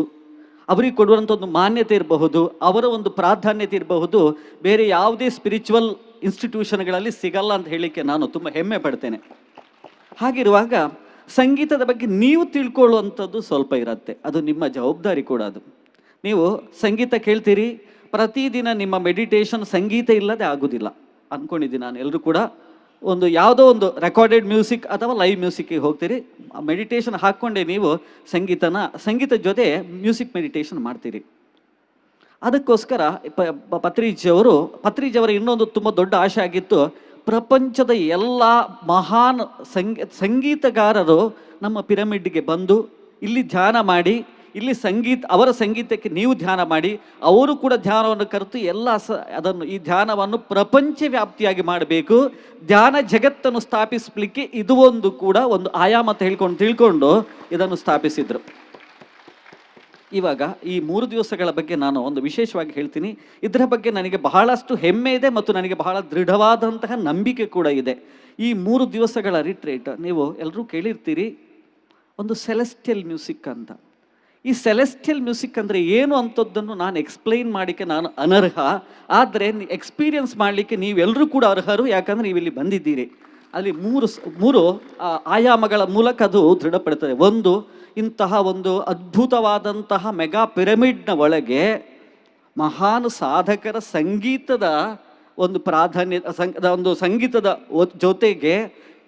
ಅವರಿಗೆ ಕೊಡುವಂಥ ಒಂದು ಮಾನ್ಯತೆ ಇರಬಹುದು, ಅವರ ಒಂದು ಪ್ರಾಧಾನ್ಯತೆ ಇರಬಹುದು, ಬೇರೆ ಯಾವುದೇ ಸ್ಪಿರಿಚುವಲ್ ಇನ್ಸ್ಟಿಟ್ಯೂಷನ್ಗಳಲ್ಲಿ ಸಿಗಲ್ಲ ಅಂತ ಹೇಳಲಿಕ್ಕೆ ನಾನು ತುಂಬ ಹೆಮ್ಮೆ ಪಡ್ತೇನೆ. ಹಾಗಿರುವಾಗ ಸಂಗೀತದ ಬಗ್ಗೆ ನೀವು ತಿಳ್ಕೊಳ್ಳುವಂಥದ್ದು ಸ್ವಲ್ಪ ಇರುತ್ತೆ, ಅದು ನಿಮ್ಮ ಜವಾಬ್ದಾರಿ ಕೂಡ. ಅದು ನೀವು ಸಂಗೀತ ಕೇಳ್ತೀರಿ, ಪ್ರತಿದಿನ ನಿಮ್ಮ ಮೆಡಿಟೇಷನ್ ಸಂಗೀತ ಇಲ್ಲದೆ ಆಗೋದಿಲ್ಲ ಅಂದ್ಕೊಂಡಿದ್ದೀನಿ ನಾನು. ಎಲ್ಲರೂ ಕೂಡ ಒಂದು ಯಾವುದೋ ಒಂದು ರೆಕಾರ್ಡೆಡ್ ಮ್ಯೂಸಿಕ್ ಅಥವಾ ಲೈವ್ ಮ್ಯೂಸಿಕ್ಗೆ ಹೋಗ್ತೀರಿ, ಮೆಡಿಟೇಷನ್ ಹಾಕ್ಕೊಂಡೆ ನೀವು ಸಂಗೀತದ ಜೊತೆ ಮ್ಯೂಸಿಕ್ ಮೆಡಿಟೇಷನ್ ಮಾಡ್ತೀರಿ. ಅದಕ್ಕೋಸ್ಕರ ಪತ್ರಿಜಿಯವರ ಇನ್ನೊಂದು ತುಂಬ ದೊಡ್ಡ ಆಶೆ ಆಗಿತ್ತು, ಪ್ರಪಂಚದ ಎಲ್ಲ ಮಹಾನ್ ಸಂಗೀತಗಾರರು ನಮ್ಮ ಪಿರಮಿಡ್ಗೆ ಬಂದು ಇಲ್ಲಿ ಧ್ಯಾನ ಮಾಡಿ, ಇಲ್ಲಿ ಅವರ ಸಂಗೀತಕ್ಕೆ ನೀವು ಧ್ಯಾನ ಮಾಡಿ, ಅವರು ಕೂಡ ಧ್ಯಾನವನ್ನು ಕರೆತು ಈ ಧ್ಯಾನವನ್ನು ಪ್ರಪಂಚ ವ್ಯಾಪ್ತಿಯಾಗಿ ಮಾಡಬೇಕು, ಧ್ಯಾನ ಜಗತ್ತನ್ನು ಸ್ಥಾಪಿಸಲಿಕ್ಕೆ ಇದು ಒಂದು ಕೂಡ ಒಂದು ಆಯಾಮ ಅಂತ ತಿಳ್ಕೊಂಡು ಇದನ್ನು ಸ್ಥಾಪಿಸಿದರು. ಇವಾಗ ಈ 3 ದಿವಸಗಳ ಬಗ್ಗೆ ನಾನು ಒಂದು ವಿಶೇಷವಾಗಿ ಹೇಳ್ತೀನಿ. ಇದರ ಬಗ್ಗೆ ನನಗೆ ಬಹಳಷ್ಟು ಹೆಮ್ಮೆ ಇದೆ ಮತ್ತು ನನಗೆ ಬಹಳ ದೃಢವಾದಂತಹ ನಂಬಿಕೆ ಕೂಡ ಇದೆ. ಈ 3 ದಿವಸಗಳ ರಿಟ್ರೀಟ್ ನೀವು ಎಲ್ಲರೂ ಕೇಳಿರ್ತೀರಿ, ಒಂದು ಸೆಲೆಸ್ಟಿಯಲ್ ಮ್ಯೂಸಿಕ್ ಅಂತ. ಈ ಸೆಲೆಸ್ಟಿಯಲ್ ಮ್ಯೂಸಿಕ್ ಅಂದರೆ ಏನು ಅಂಥದ್ದನ್ನು ನಾನು ಎಕ್ಸ್ಪ್ಲೈನ್ ಮಾಡಲಿಕ್ಕೆ ನಾನು ಅನರ್ಹ, ಆದರೆ ಎಕ್ಸ್ಪೀರಿಯನ್ಸ್ ಮಾಡಲಿಕ್ಕೆ ನೀವೆಲ್ಲರೂ ಕೂಡ ಅರ್ಹರು, ಯಾಕಂದರೆ ನೀವು ಇಲ್ಲಿ ಬಂದಿದ್ದೀರಿ. ಅಲ್ಲಿ ಮೂರು ಆಯಾಮಗಳ ಮೂಲಕ ಅದು ದೃಢಪಡುತ್ತದೆ. ಒಂದು, ಇಂತಹ ಒಂದು ಅದ್ಭುತವಾದಂತಹ ಮೆಗಾ ಪಿರಮಿಡ್ನ ಒಳಗೆ ಮಹಾನ್ ಸಾಧಕರ ಸಂಗೀತದ ಒಂದು ಒಂದು ಸಂಗೀತದ ಜೊತೆಗೆ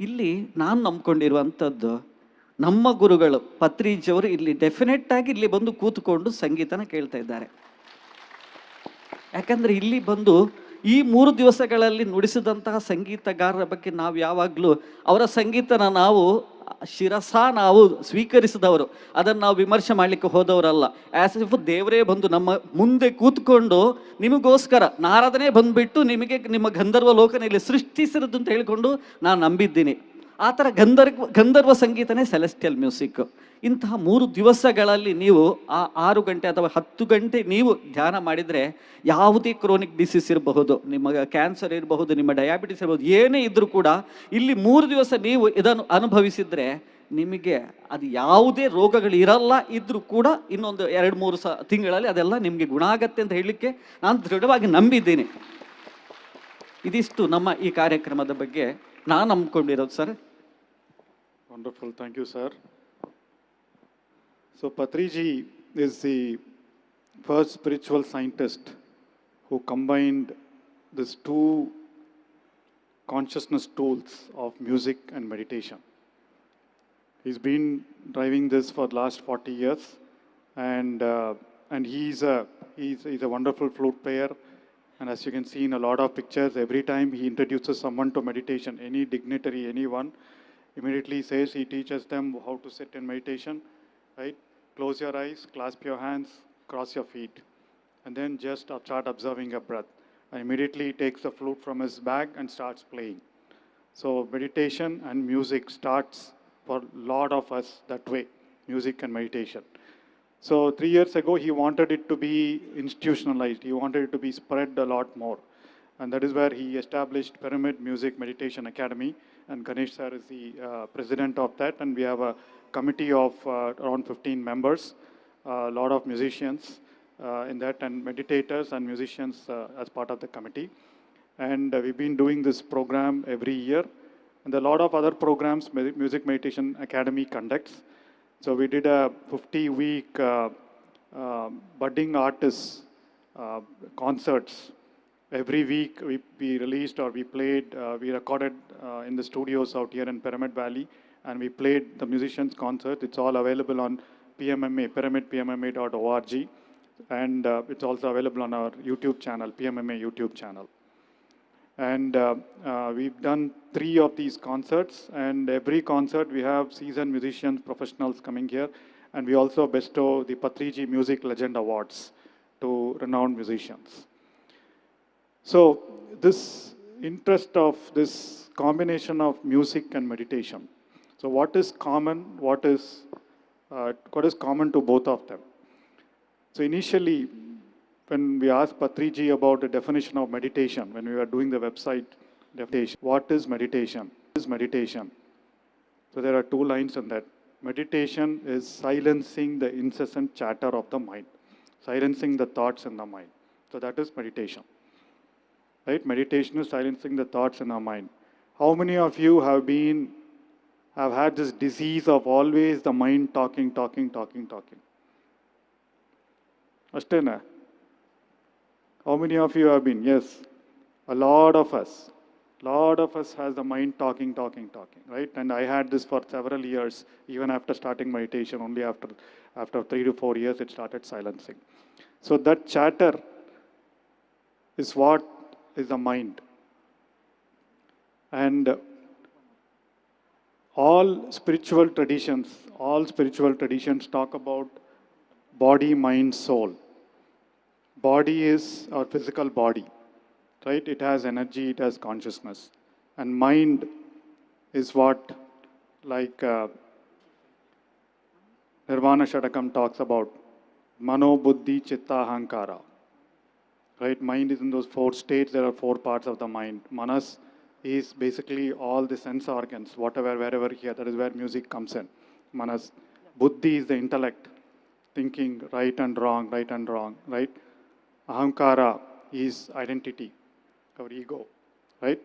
ಇಲ್ಲಿ ನಾನು ನಂಬ್ಕೊಂಡಿರುವಂಥದ್ದು ನಮ್ಮ ಗುರುಗಳು ಪತ್ರಿಜಿಯವರು ಇಲ್ಲಿ ಡೆಫಿನೆಟ್ ಆಗಿ ಇಲ್ಲಿ ಬಂದು ಕೂತ್ಕೊಂಡು ಸಂಗೀತನ ಕೇಳ್ತಾ ಇದ್ದಾರೆ. ಯಾಕಂದರೆ ಇಲ್ಲಿ ಬಂದು ಈ 3 ದಿವಸಗಳಲ್ಲಿ ನುಡಿಸಿದಂತಹ ಸಂಗೀತಗಾರರ ಬಗ್ಗೆ ನಾವು ಯಾವಾಗಲೂ ಅವರ ಸಂಗೀತನ ನಾವು ನಾವು ಸ್ವೀಕರಿಸಿದವರು, ಅದನ್ನು ನಾವು ವಿಮರ್ಶೆ ಮಾಡಲಿಕ್ಕೆ ಹೋದವರಲ್ಲ. ಆ್ಯಸ್ ಇಫ್ ದೇವರೇ ಬಂದು ನಮ್ಮ ಮುಂದೆ ಕೂತ್ಕೊಂಡು ನಿಮಗೋಸ್ಕರ ನಾರದನೇ ಬಂದುಬಿಟ್ಟು ನಿಮಗೆ ನಿಮ್ಮ ಗಂಧರ್ವ ಲೋಕನಲ್ಲಿ ಸೃಷ್ಟಿಸಿರೋದು ಅಂತ ಹೇಳಿಕೊಂಡು ನಾನು ನಂಬಿದ್ದೀನಿ. ಆ ಥರ ಗಂಧರ್ವ ಸಂಗೀತನೇ ಸೆಲೆಸ್ಟಿಯಲ್ ಮ್ಯೂಸಿಕ್. ಇಂತಹ 3 ದಿವಸಗಳಲ್ಲಿ ನೀವು ಆ 6 ಗಂಟೆ ಅಥವಾ 10 ಗಂಟೆ ನೀವು ಧ್ಯಾನ ಮಾಡಿದರೆ ಯಾವುದೇ ಕ್ರೋನಿಕ್ ಡಿಸೀಸ್ ಇರಬಹುದು, ನಿಮ್ಮ ಕ್ಯಾನ್ಸರ್ ಇರಬಹುದು, ನಿಮ್ಮ ಡಯಾಬಿಟಿಸ್ ಇರಬಹುದು, ಏನೇ ಇದ್ದರೂ ಕೂಡ ಇಲ್ಲಿ 3 ದಿವಸ ನೀವು ಇದನ್ನು ಅನುಭವಿಸಿದರೆ ನಿಮಗೆ ಅದು ಯಾವುದೇ ರೋಗಗಳು ಇರಲ್ಲ. ಇದ್ದರೂ ಕೂಡ ಇನ್ನೊಂದು 2-3 ತಿಂಗಳಲ್ಲಿ ಅದೆಲ್ಲ ನಿಮಗೆ ಗುಣ ಆಗತ್ತೆ ಅಂತ ಹೇಳಲಿಕ್ಕೆ ನಾನು ದೃಢವಾಗಿ ನಂಬಿದ್ದೀನಿ. ಇದಿಷ್ಟು ನಮ್ಮ ಈ ಕಾರ್ಯಕ್ರಮದ ಬಗ್ಗೆ ನಾನು ನಂಬ್ಕೊಂಡಿರೋದು sir. Wonderful, thank you, sir. So Patriji is the first spiritual scientist who combined these 2 consciousness tools of music and meditation. He's been driving this for the last 40 years, and he's a wonderful flute player. And as you can see in a lot of pictures, every time he introduces someone to meditation, any dignitary, anyone, immediately says he teaches them how to sit in meditation, right? Close your eyes, clasp your hands, cross your feet, and then just start observing your breath. And immediately he takes the flute from his bag and starts playing. So meditation and music starts for a lot of us that way, music and meditation. So 3 years ago, he wanted it to be institutionalized. He wanted it to be spread a lot more. And that is where he established Pyramid Music Meditation Academy. And Ganesh sir is the president of that. And we have a committee of around 15 members, a lot of musicians in that, and meditators and musicians as part of the committee. And we've been doing this program every year. And a lot of other programs Music Meditation Academy conducts. So we did a 50-week budding artists concerts. Every week we released or we played, we recorded in the studios out here in Pyramid Valley, and we played the musicians' concert. It's all available on PMMA, pyramidpmma.org, and it's also available on our YouTube channel, PMMA YouTube channel. And we've done 3 of these concerts, and every concert we have seasoned musicians, professionals coming here, and we also bestow the Patriji Music Legend Awards to renowned musicians. So this interest of this combination of music and meditation. So what is common? What is common to both of them? So initially, when we asked Patriji about the definition of meditation, when we were doing the website definition, what is meditation? What is meditation? So there are two lines in that. Meditation is silencing the incessant chatter of the mind, silencing the thoughts in the mind. So that is meditation. Right? Meditation is silencing the thoughts in our mind. How many of you have had this disease of always the mind talking? Ashtena? How many of you have been? Yes. A lot of us. Lot of us has the mind talking, right? And I had this for several years, even after starting meditation, only after 3 to 4 years, it started silencing. So that chatter is what is the mind. And all spiritual traditions talk about body, mind, soul. Body is our physical body. Right? It has energy, it has consciousness. And mind is what, like Nirvana Shatakam talks about, Mano, Buddhi, Chitta, Ahankara. Right? Mind is in those 4 states. There are 4 parts of the mind. Manas is basically all the sense organs, whatever, wherever here. That is where music comes in. Manas. Buddhi is the intellect, thinking right and wrong, right? Ahankara is identity, our ego, right?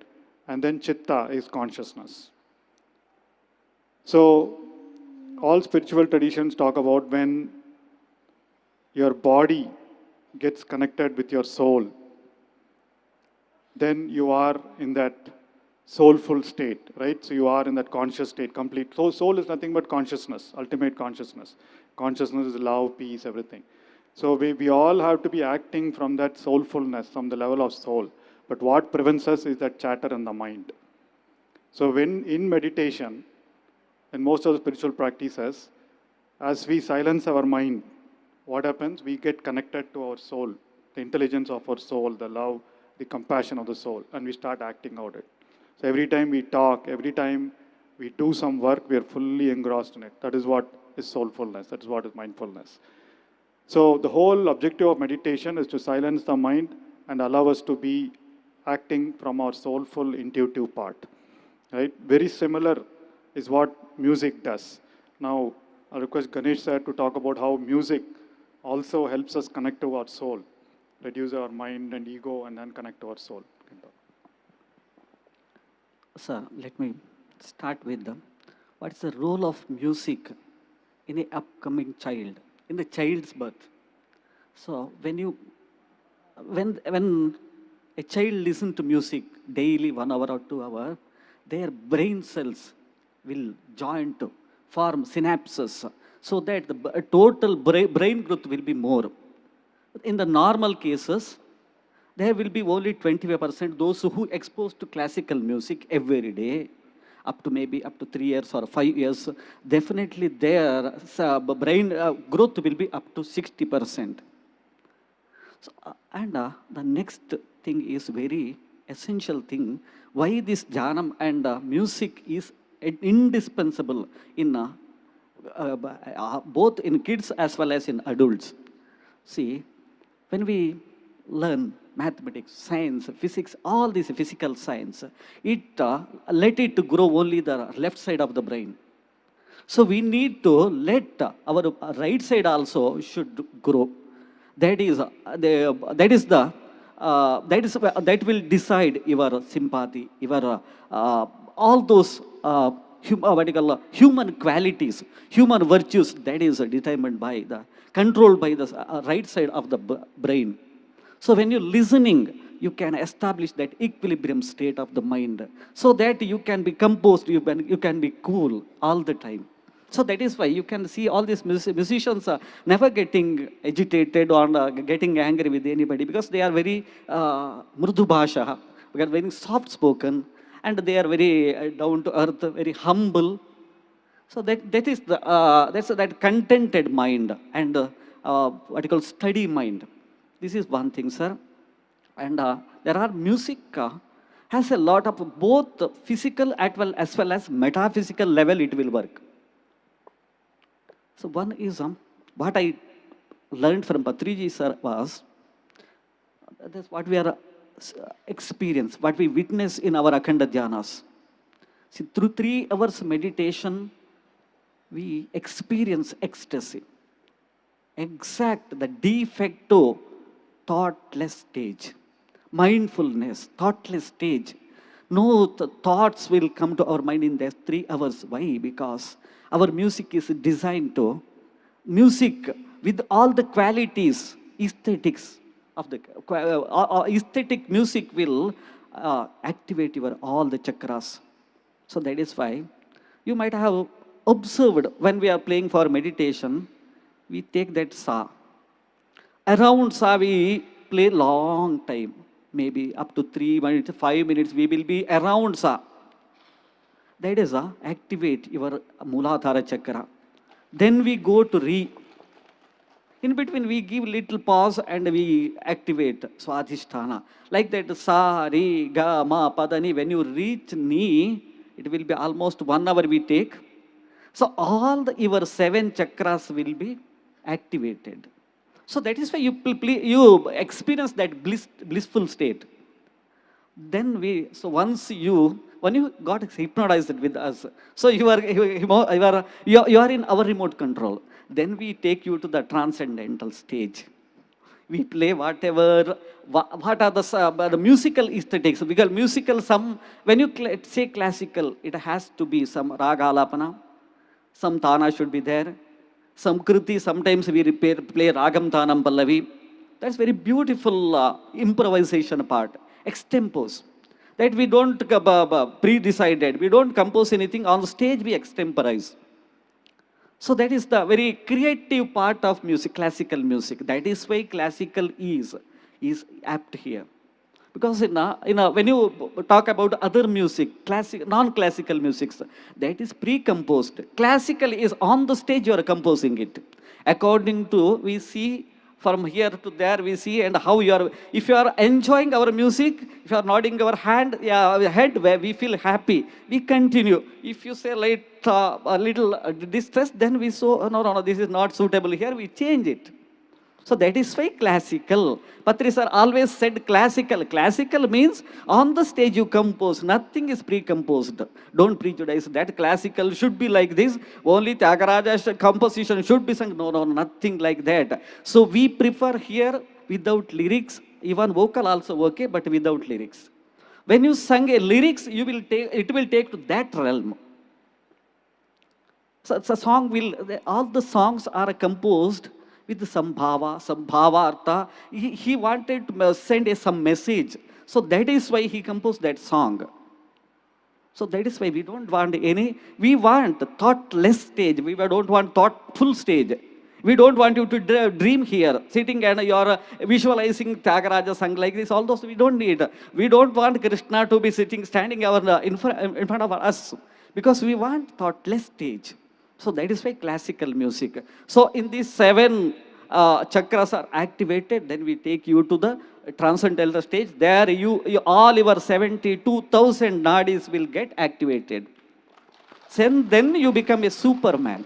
And then Chitta is consciousness. So all spiritual traditions talk about when your body gets connected with your soul, then you are in that soulful state, right? So you are in that conscious state, complete. So soul is nothing but consciousness, ultimate consciousness. Consciousness is love, peace, everything. So we all have to be acting from that soulfulness, from the level of soul. But what prevents us is that chatter in the mind. So when in meditation, in most of the spiritual practices, as we silence our mind, what happens? We get connected to our soul, the intelligence of our soul, the love, the compassion of the soul, and we start acting out it. So every time we talk, every time we do some work, we are fully engrossed in it. That is what is soulfulness. That is what is mindfulness. So the whole objective of meditation is to silence the mind and allow us to be acting from our soulful, intuitive part. Right? Very similar is what music does. Now, I request Ganesh sir to talk about how music also helps us connect to our soul, reduce our mind and ego, and then connect to our soul. Sir, let me start with what is the role of music in an upcoming child, in the child's birth. So when a child listens to music daily 1 hour or 2 hours, their brain cells will join to form synapses so that the total brain growth will be more. In the normal cases, there will be only 25% those who exposed to classical music every day, up to 3 years or 5 years, definitely their brain growth will be up to 60%. So, and the next thing is very essential thing, why this jhanam and music is indispensable in both in kids as well as in adults. See, when we learn mathematics, science, physics, all these physical science, it let it grow only the left side of the brain. So we need to let our right side also should grow. That will decide your sympathy, your all those human qualities, human virtues. That is determined by controlled by the right side of the brain. So when you're listening, you can establish that equilibrium state of the mind, so that you can be composed, you can be cool all the time. So that is why you can see all these musicians never getting agitated or getting angry with anybody, because they are very mrudu bhasha, they are very soft spoken, and they are very down to earth, very humble. So that is that contented mind and what you call steady mind. This is one thing, sir. And there are music has a lot of both physical as well as metaphysical level it will work. So one is what I learned from Patriji sir was, That's what we are experience, what we witness in our Akhanda Dhyanas. See, through 3 hours meditation, we experience ecstasy. Exact, the de facto thoughtless stage. Mindfulness, thoughtless stage. No thoughts will come to our mind in these 3 hours. Why? Because our music is designed to, music with all the qualities, aesthetics of the, aesthetic music will activate your all the chakras. So that is why you might have observed when we are playing for meditation, we take that sa. Around sa we play long time, maybe up to 3 minutes, 5 minutes, we will be around sa. That is activate your Muladhara chakra. Then we go to re. In between, we give little pause and we activate Swadhisthana. Like that, sa, re, ga, ma, padani. When you reach ni, it will be almost 1 hour we take. So all your 7 chakras will be activated. So that is why you experience that blissful state. Then once when you got hypnotized with us, so you are in our remote control. Then we take you to the transcendental stage. We play whatever, what are the musical aesthetics. Because musical, when you say classical, it has to be some raga alapana, some tana should be there, some kriti, sometimes we play ragam tanam pallavi. That's very beautiful improvisation part, extempos. That we don't pre-decided, we don't compose anything, on the stage we extemporize. So that is the very creative part of music, classical music. That is why classical is apt here. Because when you talk about other music, non-classical musics, that is pre-composed. Classical is on the stage you are composing it. According to, we see from here to there, we see, and how you are, if you are enjoying our music, if you are nodding our head where we feel happy, we continue. If you say a little distressed, then we say, no, this is not suitable here, we change it. So that is why classical. Patriji sir always said classical. Classical means on the stage you compose. Nothing is pre-composed. Don't prejudice that classical should be like this. Only Tyagaraja's composition should be sung. No, nothing like that. So we prefer here without lyrics. Even vocal also okay, but without lyrics. When you sing a lyrics, it will take to that realm. So all the songs are composed with some bhava artha. He wanted to send some message. So that is why he composed that song. So that is why we don't want we want thoughtless stage. We don't want thoughtful stage. We don't want you to dream here, sitting and you're visualizing Tyagaraja sung like this. All those we don't need. We don't want Krishna to be standing in front of us. Because we want thoughtless stage. So that is why classical music. So in these 7 chakras are activated, then we take you to the transcendental stage. There all your 72,000 nadis will get activated. Then you become a superman.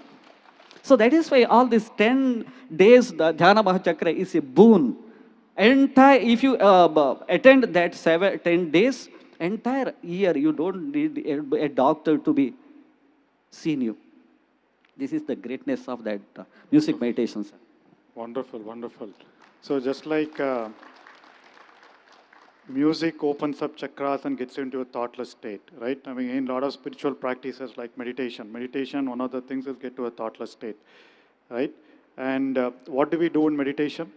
So that is why all these 10 days, the Dhyana Mahachakra is a boon. If you attend that 10 days, entire year, you don't need a doctor to be seen you. This is the greatness of that music meditation, sir. Wonderful, wonderful. So just like music opens up chakras and gets into a thoughtless state, right? I mean, in a lot of spiritual practices like meditation. Meditation, one of the things is get to a thoughtless state, right? And what do we do in meditation?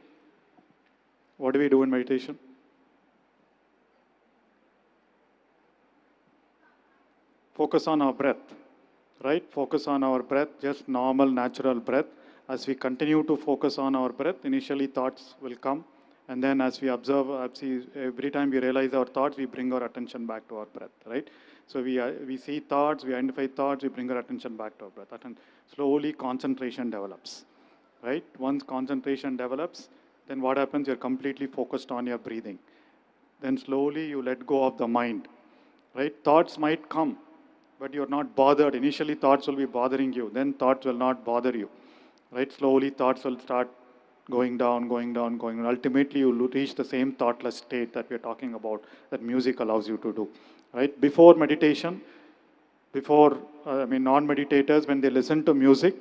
What do we do in meditation? Focus on our breath. Right? Focus on our breath, just normal, natural breath. As we continue to focus on our breath, initially thoughts will come. And then as we observe, every time we realize our thoughts, we bring our attention back to our breath, right? So we see thoughts, we identify thoughts, we bring our attention back to our breath. And slowly concentration develops, right? Once concentration develops, then what happens? You're completely focused on your breathing. Then slowly you let go of the mind, right? Thoughts might come, but you're not bothered. Initially, thoughts will be bothering you. Then thoughts will not bother you, right? Slowly, thoughts will start going down, going down, going down. Ultimately, you reach the same thoughtless state that we're talking about, that music allows you to do, right? Before meditation, non-meditators, when they listen to music,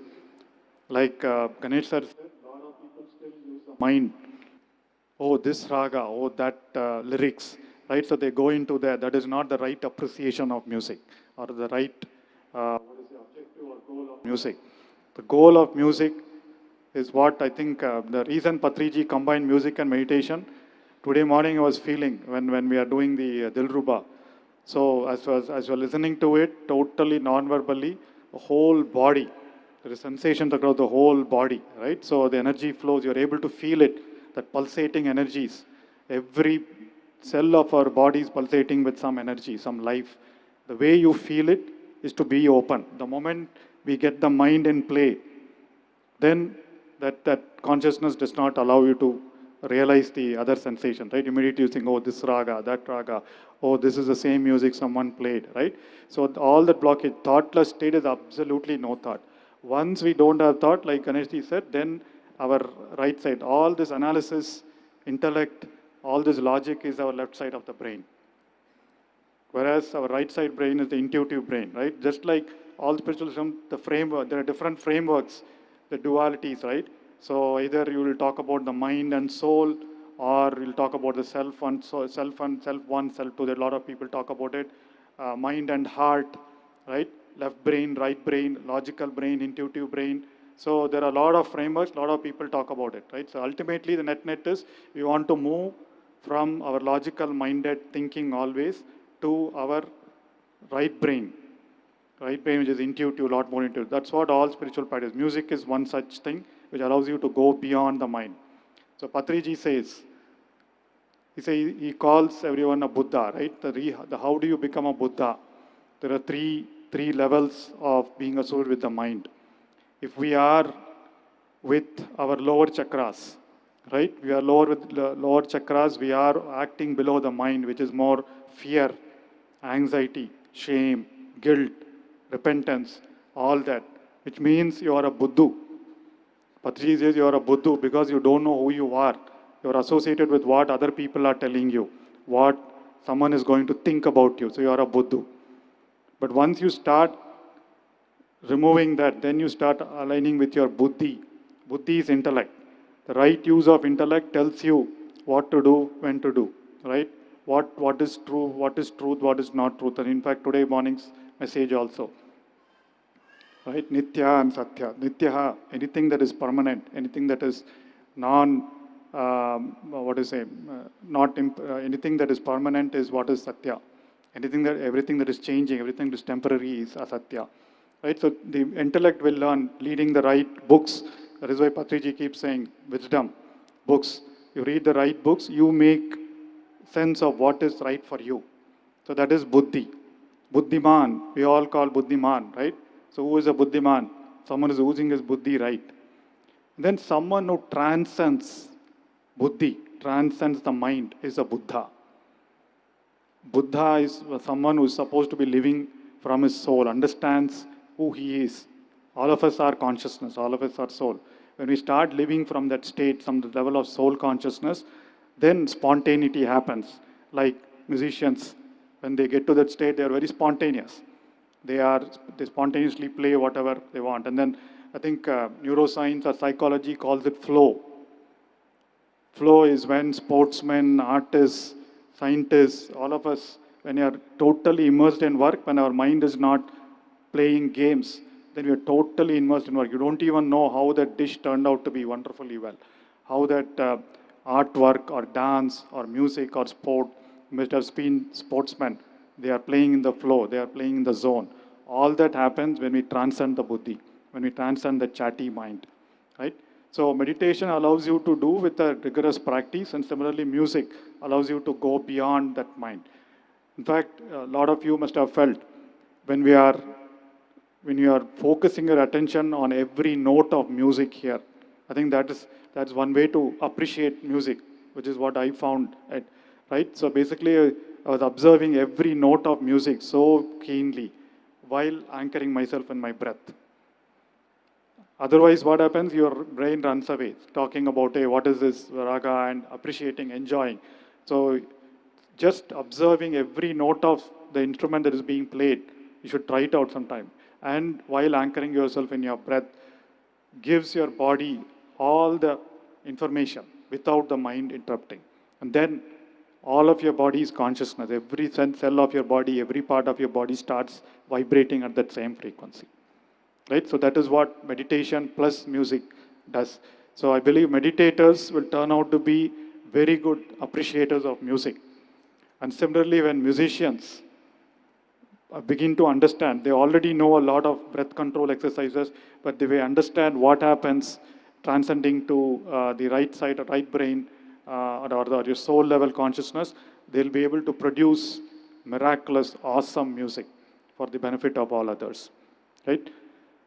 like Ganesh sir said, a lot of people still use the mind. Oh, this raga, oh, that lyrics, right? So they go into that. That is not the right appreciation of music or the right, objective or goal of music. The goal of music is what I think the reason Patriji combined music and meditation. Today morning I was feeling when we are doing the Dilruba. So as we're listening to it, totally non-verbally, the whole body, there is sensations across the whole body, right? So the energy flows, you're able to feel it, that pulsating energies. Every cell of our body is pulsating with some energy, some life. The way you feel it is to be open. The moment we get the mind in play, then that consciousness does not allow you to realize the other sensation, right? Immediately you think, oh, this raga, that raga, oh, this is the same music someone played, right? So all that blockage, thoughtless state is absolutely no thought. Once we don't have thought, like Ganeshji said, then our right side, all this analysis, intellect, all this logic is our left side of the brain. Whereas our right side brain is the intuitive brain, right? Just like all spiritualism, the framework, there are different frameworks, the dualities, right? So either you will talk about the mind and soul, or you'll talk about the self and self one, self two. There are a lot of people talk about it. Mind and heart, right? Left brain, right brain, logical brain, intuitive brain. So there are a lot of frameworks, a lot of people talk about it, right? So ultimately the net is we want to move from our logical minded thinking always to our right brain, which is intuitive, a lot more intuitive. That's what all spiritual practice. Music is one such thing which allows you to go beyond the mind. So Patriji says, he calls everyone a Buddha, right? The how do you become a Buddha? There are three levels of being associated with the mind. If we are with our lower chakras, right? We are lower with lower chakras, we are acting below the mind, which is more fear, anxiety, shame, guilt, repentance, all that, which means you are a Buddha. Patriji says you are a Buddha because you don't know who you are. You are associated with what other people are telling you, what someone is going to think about you. So you are a Buddha. But once you start removing that, then you start aligning with your Buddhi. Buddhi is intellect. The right use of intellect tells you what to do, when to do, right? What is true, what is truth, what is not truth. And in fact, today morning's message also, right? Nitya and Satya. Nitya, anything that is permanent, anything that is anything that is permanent is what is Satya. Everything that is changing, everything that is temporary is asatya. Right? So the intellect will learn, leading the right books. That is why Patriji keeps saying, wisdom, books. You read the right books, you make sense of what is right for you. So that is buddhi. Buddhiman, we all call buddhiman, right? So who is a buddhiman? Someone is using his buddhi right. And then someone who transcends buddhi, transcends the mind, is a Buddha. Buddha is someone who is supposed to be living from his soul, understands who he is. All of us are consciousness, all of us are soul. When we start living from that state, from the level of soul consciousness, then spontaneity happens. Like musicians, when they get to that state, they are very spontaneous. They spontaneously play whatever they want. And then I think neuroscience or psychology calls it flow. Flow is when sportsmen, artists, scientists, all of us, when you are totally immersed in work, when our mind is not playing games, then we are totally immersed in work. You don't even know how that dish turned out to be wonderfully well. How that artwork or dance or music or sport, you must have seen sportsmen. They are playing in the flow, they are playing in the zone. All that happens when we transcend the buddhi, when we transcend the chatty mind, right? So meditation allows you to do with a rigorous practice, and similarly music allows you to go beyond that mind. In fact, a lot of you must have felt when you are focusing your attention on every note of music here. I think that's one way to appreciate music, which is what I found, right? So basically, I was observing every note of music so keenly while anchoring myself in my breath. Otherwise, what happens? Your brain runs away, talking about, hey, what is this raga, and appreciating, enjoying. So just observing every note of the instrument that is being played, you should try it out sometime. And while anchoring yourself in your breath, gives your body all the information without the mind interrupting. And then all of your body's consciousness, every cell of your body, every part of your body starts vibrating at that same frequency. Right? So that is what meditation plus music does. So I believe meditators will turn out to be very good appreciators of music. And similarly, when musicians begin to understand, they already know a lot of breath control exercises, but they will understand what happens transcending to the right side, right brain, or your soul level consciousness, they'll be able to produce miraculous, awesome music for the benefit of all others. Right?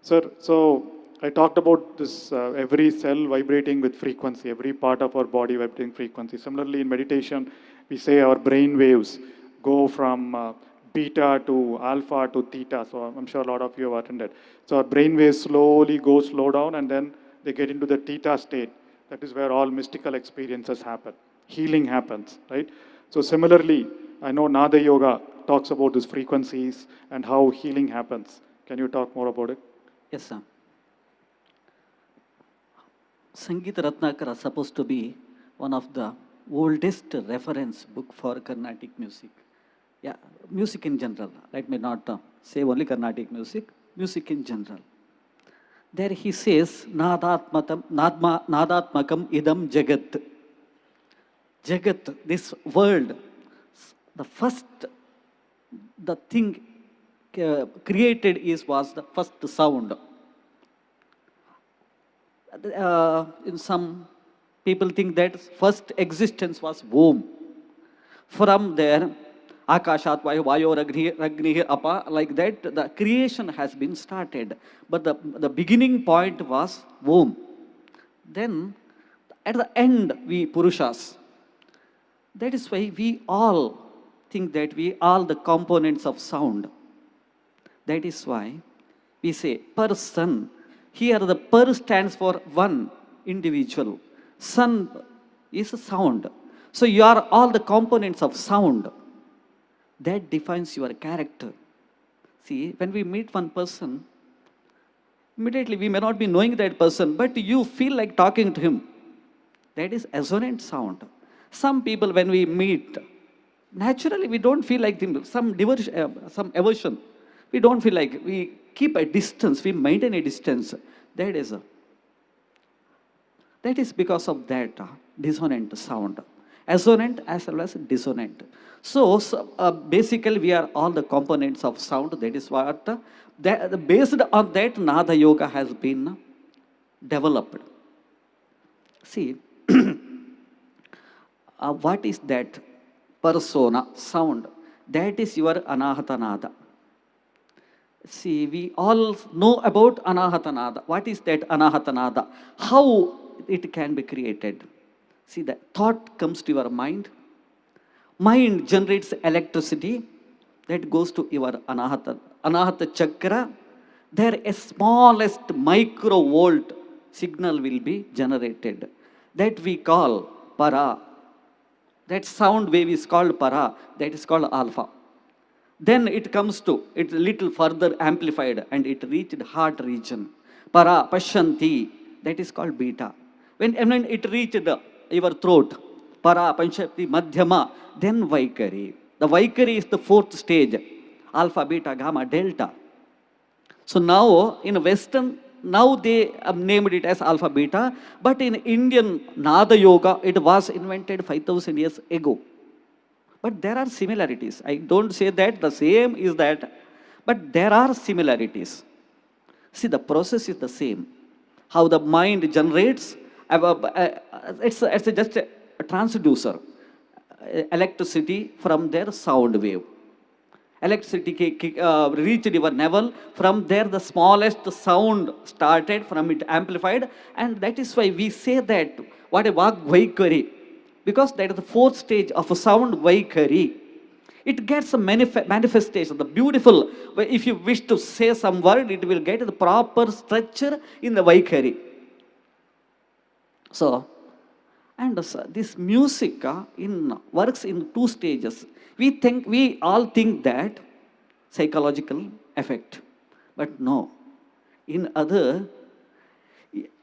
Sir, so I talked about this every cell vibrating with frequency, every part of our body vibrating frequency. Similarly, in meditation, we say our brain waves go from beta to alpha to theta. So I'm sure a lot of you have attended. So our brain waves slowly slow down, and then they get into the theta state. That is where all mystical experiences happen. Healing happens, right? So similarly, I know Nada Yoga talks about these frequencies and how healing happens. Can you talk more about it? Yes, sir. Sangeeta Ratnakara is supposed to be one of the oldest reference book for Carnatic music. Yeah, music in general. Let me not say only Carnatic music, music in general. There he says, nadatmakam idam jagat. Jagat, this world, the thing created was the first sound. In some people think that first existence was womb. From there, Akashat Vayo Ragni Apa, like that, the creation has been started. But the beginning point was womb. Then, at the end, we Purushas. That is why we all think that we are the components of sound. That is why we say person. Here the per stands for one individual. Sun is a sound. So you are all the components of sound. That defines your character. See, when we meet one person, immediately we may not be knowing that person, but you feel like talking to him. That is assonant sound. Some people, when we meet, naturally we don't feel like them. Some aversion. We don't feel like, we keep a distance, we maintain a distance. That is because of that dissonant sound. Assonant as well as dissonant. So basically we are all the components of sound. That is what, based on that, Nada Yoga has been developed. See, what is that persona, sound? That is your Anahata Nada. See, we all know about Anahata Nada. What is that Anahata Nada? How it can be created? See, the thought comes to your mind. Mind generates electricity that goes to your Anahata Chakra. There a smallest microvolt signal will be generated. That we call para. That sound wave is called para. That is called alpha. Then it comes to, it's a little further amplified and it reached heart region. Para, pashanti, that is called beta. When it reached your throat, para, panchanti, madhyama, then vaikari. The vaikari is the fourth stage. Alpha, beta, gamma, delta. So now in Western, now they have named it as alpha, beta. But in Indian Nada Yoga, it was invented 5,000 years ago. But there are similarities. I don't say that the same is that, but there are similarities. See, the process is the same. How the mind generates, it's just a transducer, electricity from their sound wave. Electricity reached your navel, from there the smallest sound started, from it amplified, and that is why we say that, what a Vag Vaikari. Because that is the fourth stage of a sound vaikari. It gets a manifestation, the beautiful, if you wish to say some word, it will get the proper structure in the Vaikari. So, and this music works in two stages. We all think that psychological effect, but no. In other,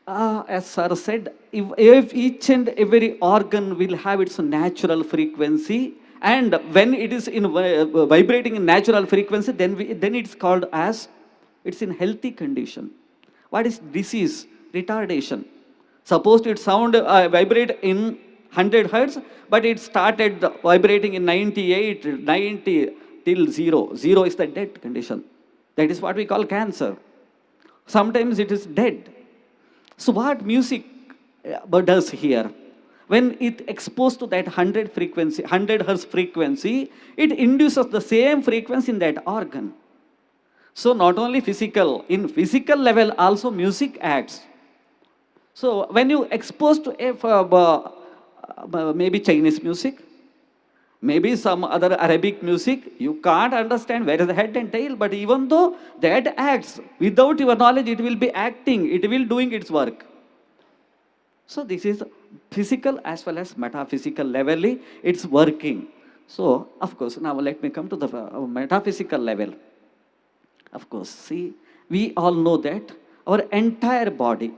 as Sir said, if each and every organ will have its natural frequency, and when it is in vibrating in natural frequency, then it's called as, it's in healthy condition. What is disease? Retardation. Suppose it vibrate in 100 hertz, but it started vibrating in 98, 90 till 0. 0 is the dead condition. That is what we call cancer. Sometimes it is dead. So what music does here? When it exposed to that 100 hertz frequency, it induces the same frequency in that organ. So not only physical, in physical level also music acts. So when you expose to maybe Chinese music, maybe some other Arabic music, you can't understand where is the head and tail, but even though that acts, without your knowledge, it will be acting, it will doing its work. So this is physical as well as metaphysical level, it's working. So, of course, now let me come to the metaphysical level. Of course, see, we all know that our entire body,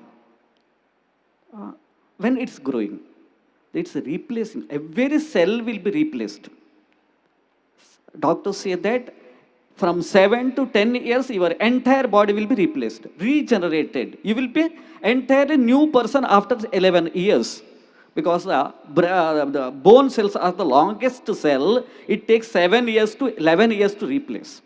when it's growing, it's replacing. Every cell will be replaced. Doctors say that from 7 to 10 years, your entire body will be replaced, regenerated. You will be entirely new person after 11 years. Because the bone cells are the longest cell, it takes 7 years to 11 years to replace.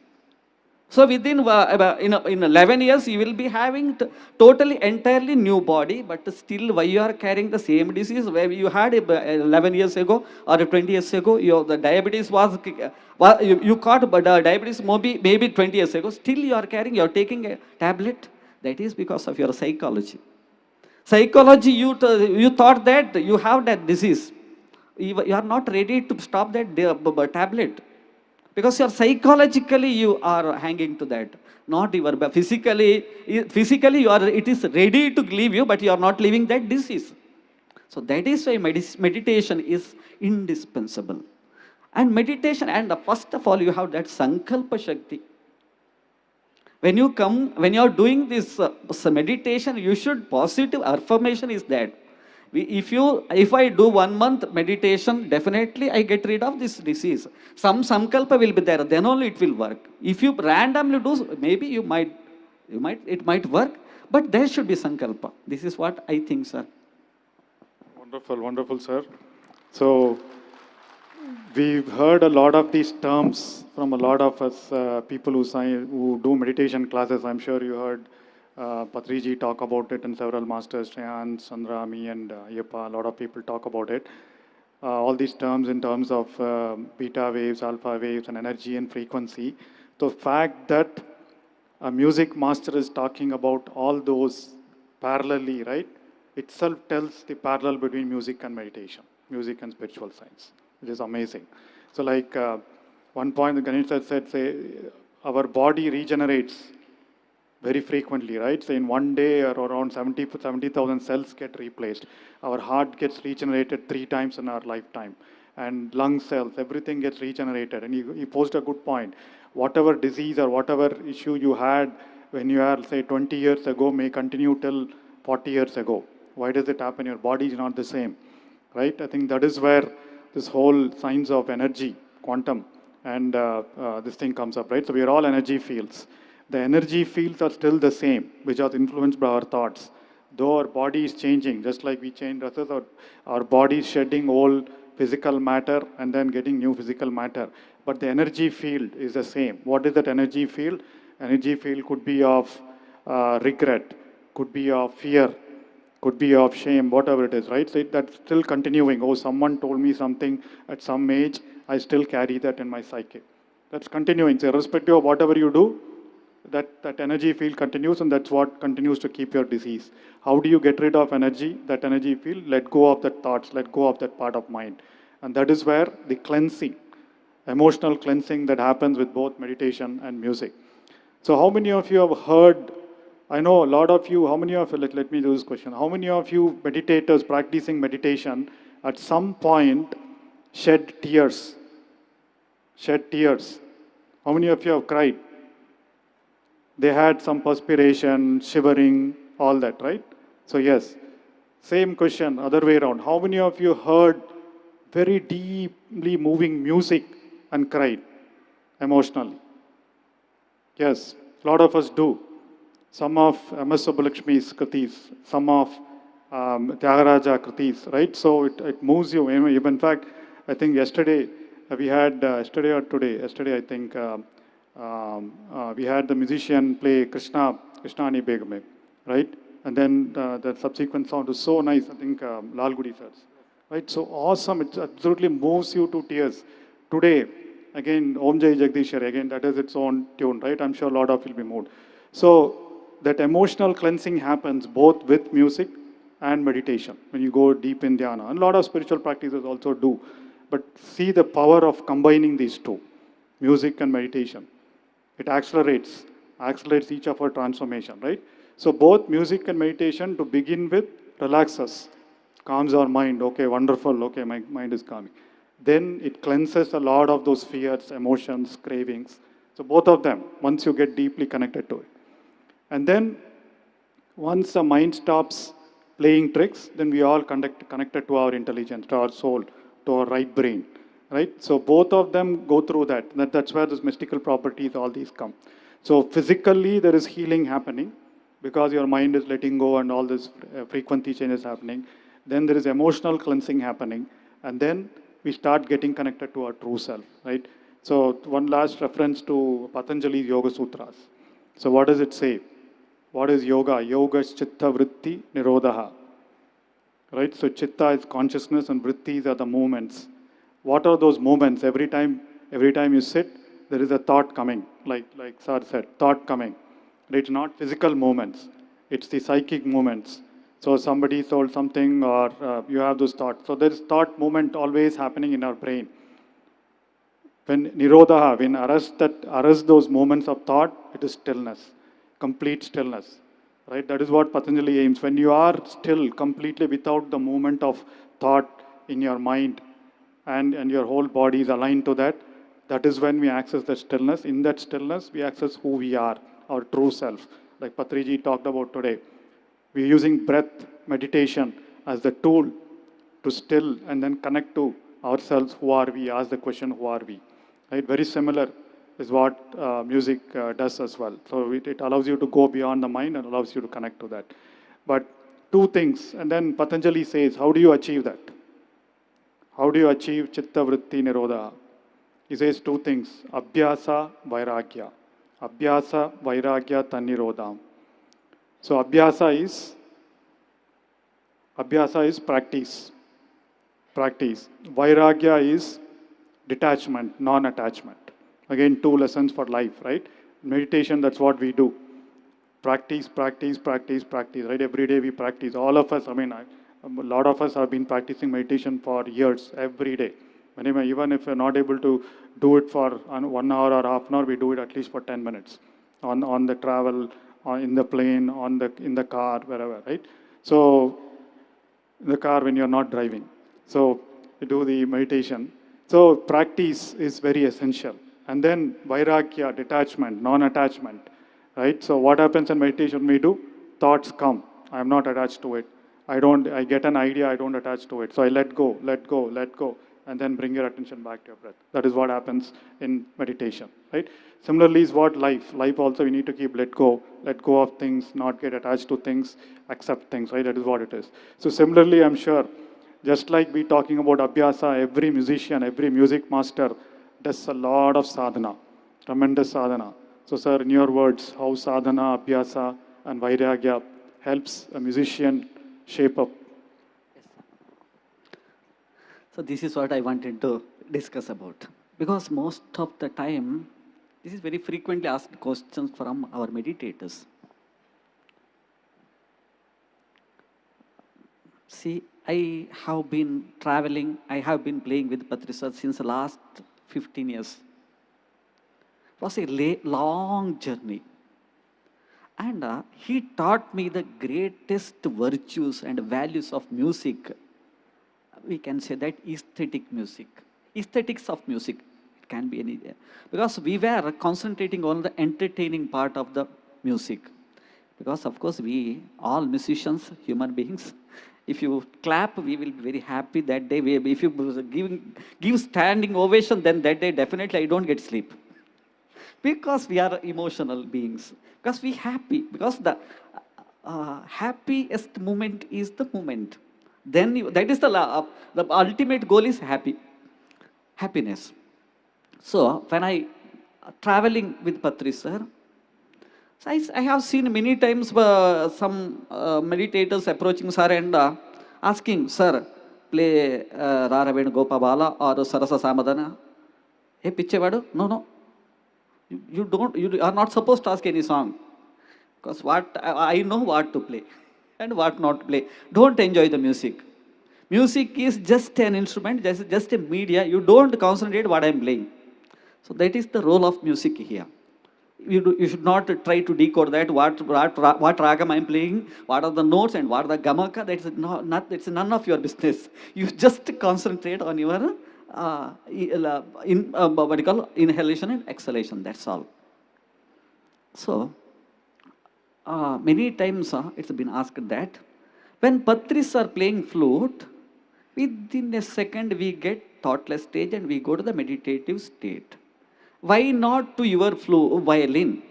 So within in 11 years, you will be having totally entirely new body, but still why you are carrying the same disease where you had 11 years ago or 20 years ago, the diabetes was, you caught but diabetes maybe 20 years ago, still you are carrying, you are taking a tablet. That is because of your psychology. Psychology, you thought that you have that disease. You are not ready to stop that tablet. Because you are psychologically you are hanging to that. Not your physically you are, it is ready to leave you, but you are not leaving that disease. So that is why meditation is indispensable. And meditation, and first of all, you have that Sankalpa Shakti. When you are doing this meditation, you should, positive affirmation is that. If I do 1 month meditation, definitely I get rid of this disease. Some sankalpa will be there, then only it will work. If you randomly do, maybe it might work, but there should be sankalpa. This is what I think, sir. Wonderful, wonderful, sir. So, we've heard a lot of these terms from a lot of us, people who do meditation classes. I'm sure you heard Patriji talk about it, and several masters, Shayan, Sandra, me, and Yapa, a lot of people talk about it. All these terms in terms of beta waves, alpha waves, and energy and frequency. The fact that a music master is talking about all those parallelly, right, itself tells the parallel between music and meditation, music and spiritual science, which is amazing. So like one point the Ganesh said, say, our body regenerates very frequently, right? So in one day, around 70,000 cells get replaced. Our heart gets regenerated 3 times in our lifetime. And lung cells, everything gets regenerated. And you posed a good point. Whatever disease or whatever issue you had when you are, say, 20 years ago may continue till 40 years ago. Why does it happen? Your body is not the same, right? I think that is where this whole science of energy, quantum, and this thing comes up, right? So we are all energy fields. The energy fields are still the same, which are influenced by our thoughts. Though our body is changing, just like we change dresses, our body is shedding old physical matter and then getting new physical matter. But the energy field is the same. What is that energy field? Energy field could be of regret, could be of fear, could be of shame, whatever it is, right? So that's still continuing. Oh, someone told me something at some age, I still carry that in my psyche. That's continuing. So irrespective of whatever you do, that energy field continues, and that's what continues to keep your disease. How do you get rid of energy, that energy field? Let go of that thoughts, let go of that part of mind. And that is where the cleansing, emotional cleansing that happens with both meditation and music. So how many of you have heard, I know a lot of you, how many of you, let me do this question. How many of you meditators practicing meditation at some point shed tears? Shed tears. How many of you have cried? They had some perspiration, shivering, all that, right? So yes, same question, other way around. How many of you heard very deeply moving music and cried emotionally? Yes, a lot of us do. Some of MS Subbulakshmi's kritis, some of Tyagaraja kritis, right? So it moves you. In fact, I think yesterday we had, yesterday or today, yesterday I think we had the musician play Krishnani Begame, right? And then the subsequent sound was so nice, I think Lal Gudi sir's, right? So awesome, it absolutely moves you to tears. Today, again, Om Jai Jagdishwari, again, that is its own tune, right? I'm sure a lot of you will be moved. So that emotional cleansing happens both with music and meditation when you go deep in dhyana. And a lot of spiritual practices also do. But see the power of combining these two, music and meditation. It accelerates each of our transformation, right? So both music and meditation to begin with relaxes, calms our mind. Okay, wonderful. Okay, my mind is calming. Then it cleanses a lot of those fears, emotions, cravings. So both of them, once you get deeply connected to it. And then once the mind stops playing tricks, then we all connected to our intelligence, to our soul, to our right brain, right? So both of them go through that. That's where those mystical properties, all these come. So physically, there is healing happening because your mind is letting go and all this frequency changes happening. Then there is emotional cleansing happening. And then we start getting connected to our true self, right? So one last reference to Patanjali's Yoga Sutras. So what does it say? What is yoga? Yoga is chitta vritti nirodha. Right? So chitta is consciousness and vrittis are the movements. What are those movements? Every time you sit, there is a thought coming, like Sir said, thought coming. It's not physical movements. It's the psychic movements. So somebody told something or you have those thoughts. So there is thought movement always happening in our brain. When nirodha, when arrest those moments of thought, it is stillness, complete stillness, right? That is what Patanjali aims. When you are still, completely without the movement of thought in your mind and your whole body is aligned to that, that is when we access the stillness. In that stillness, we access who we are, our true self. Like Patriji talked about today. We're using breath meditation as the tool to still and then connect to ourselves. Who are we? Ask the question, who are we? Right? Very similar is what music does as well. So it allows you to go beyond the mind and allows you to connect to that. But two things, and then Patanjali says, how do you achieve that? How do you achieve chitta vritti nirodha? He says two things, abhyasa, vairagya. Abhyasa, vairagya, tannirodham. So abhyasa is practice. Practice. Vairagya is detachment, non-attachment. Again, two lessons for life, right? Meditation, that's what we do. Practice, practice, practice, practice, right? Every day we practice. All of us, a lot of us have been practicing meditation for years, every day. Even if we're not able to do it for 1 hour or half an hour, we do it at least for 10 minutes on the travel, in the plane, in the car, wherever, right? So, in the car when you're not driving. So, you do the meditation. So, practice is very essential. And then, vairagya, detachment, non-attachment, right? So, what happens in meditation we do? Thoughts come. I am not attached to it. I get an idea, I don't attach to it. So, I let go, and then bring your attention back to your breath. That is what happens in meditation, right? Similarly is what life also we need to keep let go of things, not get attached to things, accept things, right? That is what it is. So similarly, I'm sure, just like we talking about abhyasa, every musician, every music master does a lot of sadhana, tremendous sadhana. So sir, in your words, how sadhana, abhyasa and vairagya helps a musician shape up? So this is what I wanted to discuss about. Because most of the time, this is very frequently asked questions from our meditators. See, I have been traveling, I have been playing with Patriji since the last 15 years. It was a long journey. And he taught me the greatest virtues and values of music. We can say that aesthetic music, aesthetics of music. It can be any, because we were concentrating on the entertaining part of the music. Because of course we, all musicians, human beings, if you clap, we will be very happy that day. If you give standing ovation, then that day definitely I don't get sleep. Because we are emotional beings. Because we happy. Because the happiest moment is the moment. Then that is the ultimate goal is happiness. So when I traveling with Patriji sir, so I have seen many times some meditators approaching sir and asking, sir, play Raravenu Gopabala or Sarasa Samadana. Hey, Pichevadu? No. You are not supposed to ask any song. Because I know what to play and what not to play. Don't enjoy the music. Music is just an instrument, just a media. You don't concentrate what I am playing. So that is the role of music here. You should not try to decode that, what ragam I am playing, what are the notes and what are the gamaka. That's none of your business. You just concentrate on your inhalation and exhalation. That's all. So many times it's been asked that when Patris are playing flute, within a second we get thoughtless stage and we go to the meditative state. Why not to your violin?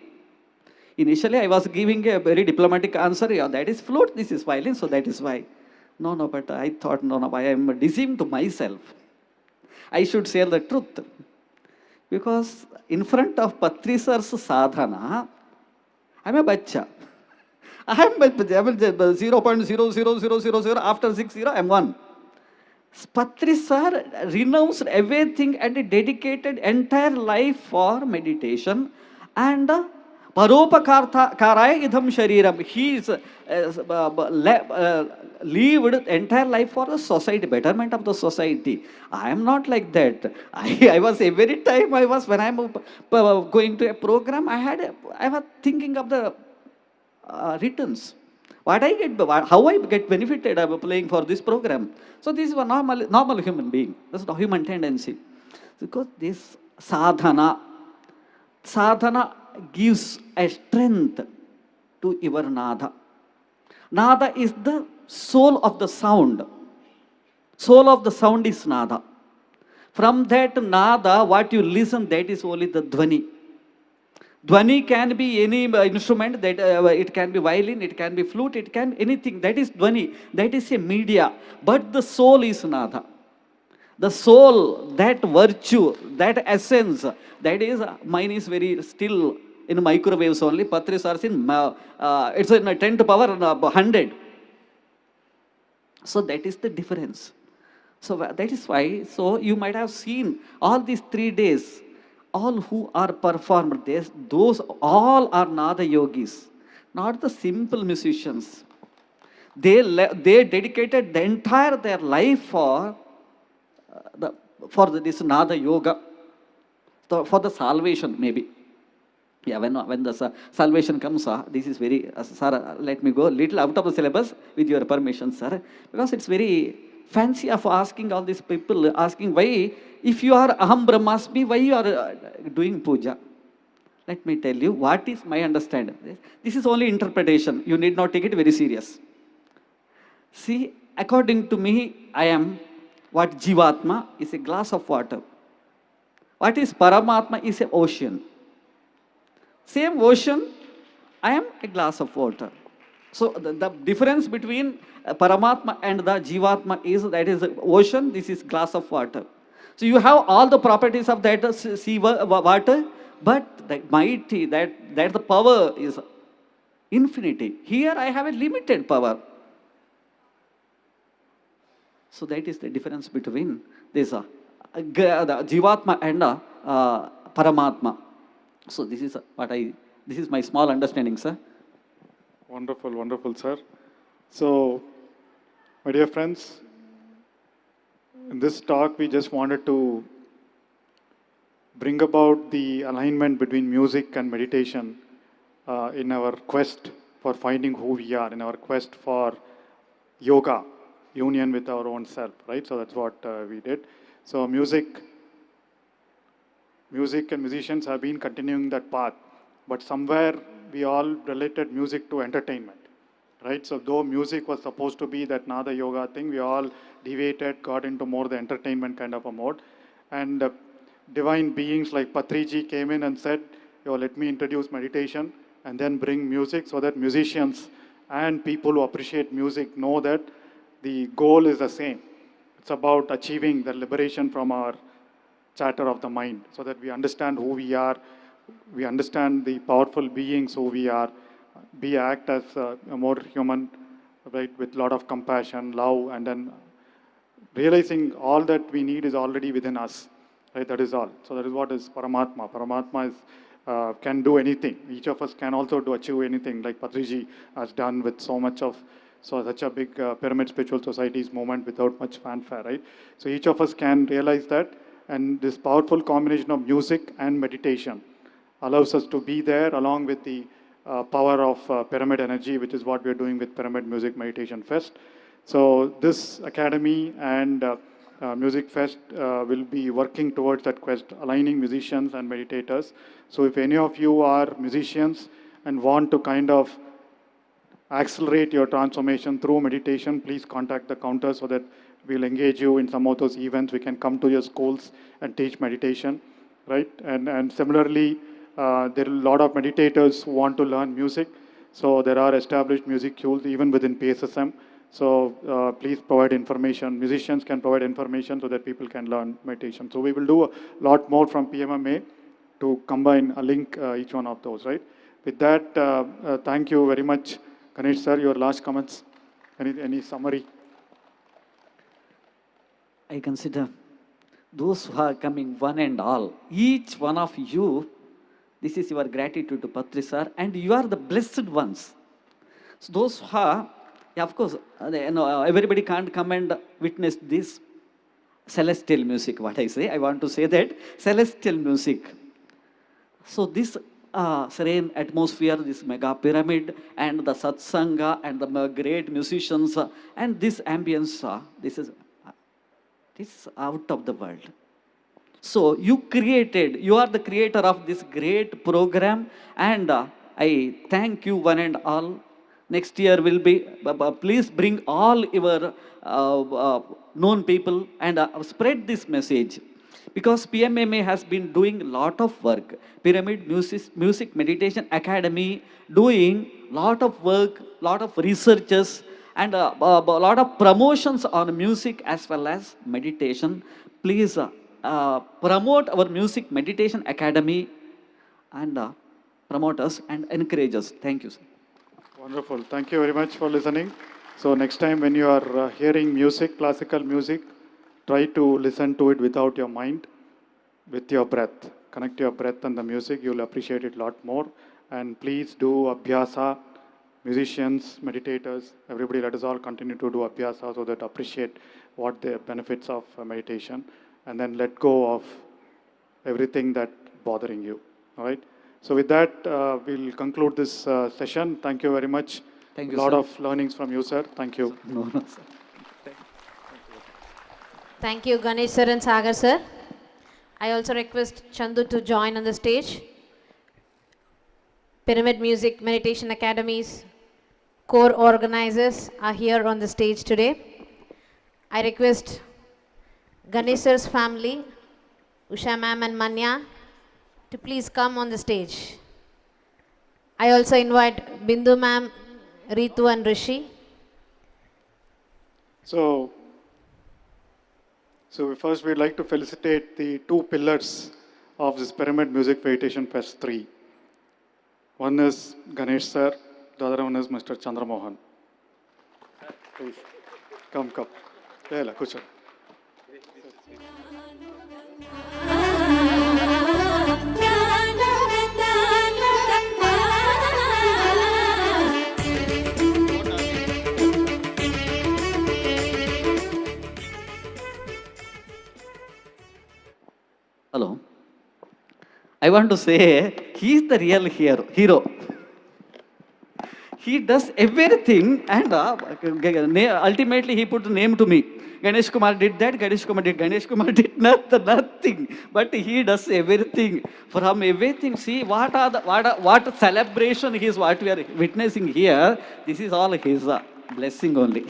Initially I was giving a very diplomatic answer. Yeah, that is flute, this is violin, so that is why. No, but I thought, no, I am deceiving to myself. I should say the truth. Because in front of Patrisar's sadhana, I am a bacha. I am 0.00000, after 60, I am 1. Patrisar renounced everything and dedicated entire life for meditation and Paropakaraya idham shariram. He is lived entire life for the society, betterment of the society. I am not like that. I was every time when I am going to a program, I was thinking of the returns. What I get, how I get benefited of playing for this program. So this is a normal human being. That's the human tendency. Because this sadhana gives a strength to your nada. Nada is the soul of the sound. Soul of the sound is nada. From that nada, what you listen, that is only the dhvani. Dhvani can be any instrument, that it can be violin, it can be flute, it can be anything. That is dhvani. That is a media. But the soul is nada. The soul, that virtue, that essence, that is, mine is very still in microwaves only. Patris are in, it's in 10 to power 100. So that is the difference. So that is why, so you might have seen all these 3 days, all who are performed, those all are nada yogis, not the simple musicians. They dedicated the entire their life for this nada yoga, for the salvation maybe. Yeah, when the salvation comes, this is very, sir, let me go little out of the syllabus with your permission, sir, because it's very fancy of asking all these people, asking why, if you are Aham Brahmasmi, why you are doing puja? Let me tell you, what is my understanding? This is only interpretation. You need not take it very serious. See, according to me, I am what Jivatma is a glass of water. What is Paramatma is an ocean. Same ocean, I am a glass of water. So the difference between Paramatma and the Jivatma is that is the ocean, this is glass of water. So you have all the properties of that sea water, but that mighty, that the power is infinity. Here I have a limited power. So that is the difference between this the Jivatma and Paramatma. So this is this is my small understanding, sir. Wonderful, wonderful, sir. So, my dear friends, in this talk, we just wanted to bring about the alignment between music and meditation in our quest for finding who we are, in our quest for yoga, union with our own self, right? So that's what we did. So music and musicians have been continuing that path, but somewhere we all related music to entertainment, right? So though music was supposed to be that Nada yoga thing, we all deviated, got into more the entertainment kind of a mode. And divine beings like Patriji came in and said, yo, let me introduce meditation and then bring music so that musicians and people who appreciate music know that the goal is the same. It's about achieving the liberation from our chatter of the mind so that we understand who we are, we understand the powerful beings who we are, we act as a more human, right, with a lot of compassion, love, and then realizing all that we need is already within us, right? That is all. So that is what is Paramatma. Paramatma is, can do anything. Each of us can also achieve anything, like Patriji has done with such a big Pyramid Spiritual Society's movement without much fanfare, right? So each of us can realize that, and this powerful combination of music and meditation allows us to be there along with the power of pyramid energy, which is what we are doing with Pyramid Music Meditation Fest. So this academy and Music Fest will be working towards that quest, aligning musicians and meditators. So if any of you are musicians and want to kind of accelerate your transformation through meditation, please contact the counter so that we'll engage you in some of those events. We can come to your schools and teach meditation, right? And similarly, there are a lot of meditators who want to learn music. So there are established music schools even within PSSM. So please provide information. Musicians can provide information so that people can learn meditation. So we will do a lot more from PMMA to combine, link each one of those, right? With that, thank you very much, Ganesh sir. Your last comments, any summary? I consider those who are coming one and all, each one of you, this is your gratitude to Patri sir, and you are the blessed ones. So those who are, yeah, of course, everybody can't come and witness this celestial music, what I say. I want to say that celestial music. So this serene atmosphere, this mega pyramid, and the satsanga, and the great musicians, and this ambience, this is out of the world. So you are the creator of this great program, and I thank you one and all. Next year will be, please bring all your known people and spread this message. Because PMMA has been doing a lot of work. Pyramid Music Meditation Academy doing lot of work, lot of researches, and a lot of promotions on music as well as meditation. Please promote our Music Meditation Academy and promote us and encourage us. Thank you, sir. Wonderful. Thank you very much for listening. So next time when you are hearing music, classical music, try to listen to it without your mind, with your breath. Connect your breath and the music. You'll appreciate it a lot more. And please do abhyasa. Musicians, meditators, everybody, let us all continue to do abhyasa so that appreciate what the benefits of meditation, and then let go of everything that bothering you. All right. So with that, we'll conclude this session. Thank you very much. Thank you, A lot sir. of learnings from you, sir. Thank you. No, sir. Thank you, Ganesh sir and Sagar sir. I also request Chandu to join on the stage. Pyramid Music Meditation Academy's core organizers are here on the stage today. I request Ganesh sir's family, Usha ma'am and Manya, to please come on the stage. I also invite Bindu ma'am, Ritu and Rishi. So first we'd like to felicitate the two pillars of this Pyramid Music Meditation Fest 3. One is Ganesh sir, the other one is Mr. Chandramohan. Please, come. Lela, kucha. Hello. I want to say he is the real hero. He does everything, and ultimately he put the name to me. Ganesh Kumar did that, Ganesh Kumar did nothing, but he does everything. From everything, see what celebration what we are witnessing here. This is all his blessing only.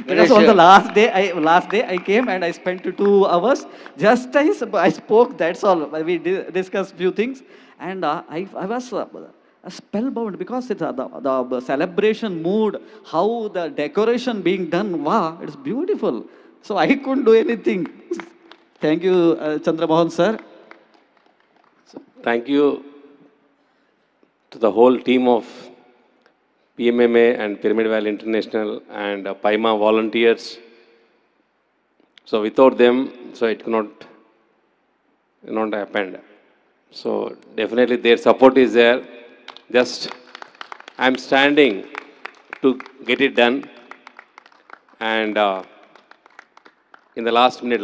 Because on the last day I came and I spent 2 hours. Just I spoke. That's all. We discussed few things, and I was spellbound because it's the celebration mood, how the decoration being done. Wow, it's beautiful. So I couldn't do anything. Thank you, Chandramohan sir. Thank you to the whole team of PMMA and Pyramid Valley International and PAIMA volunteers. So without them, so it could not happen. So definitely their support is there. Just I'm standing to get it done. And in the last minute,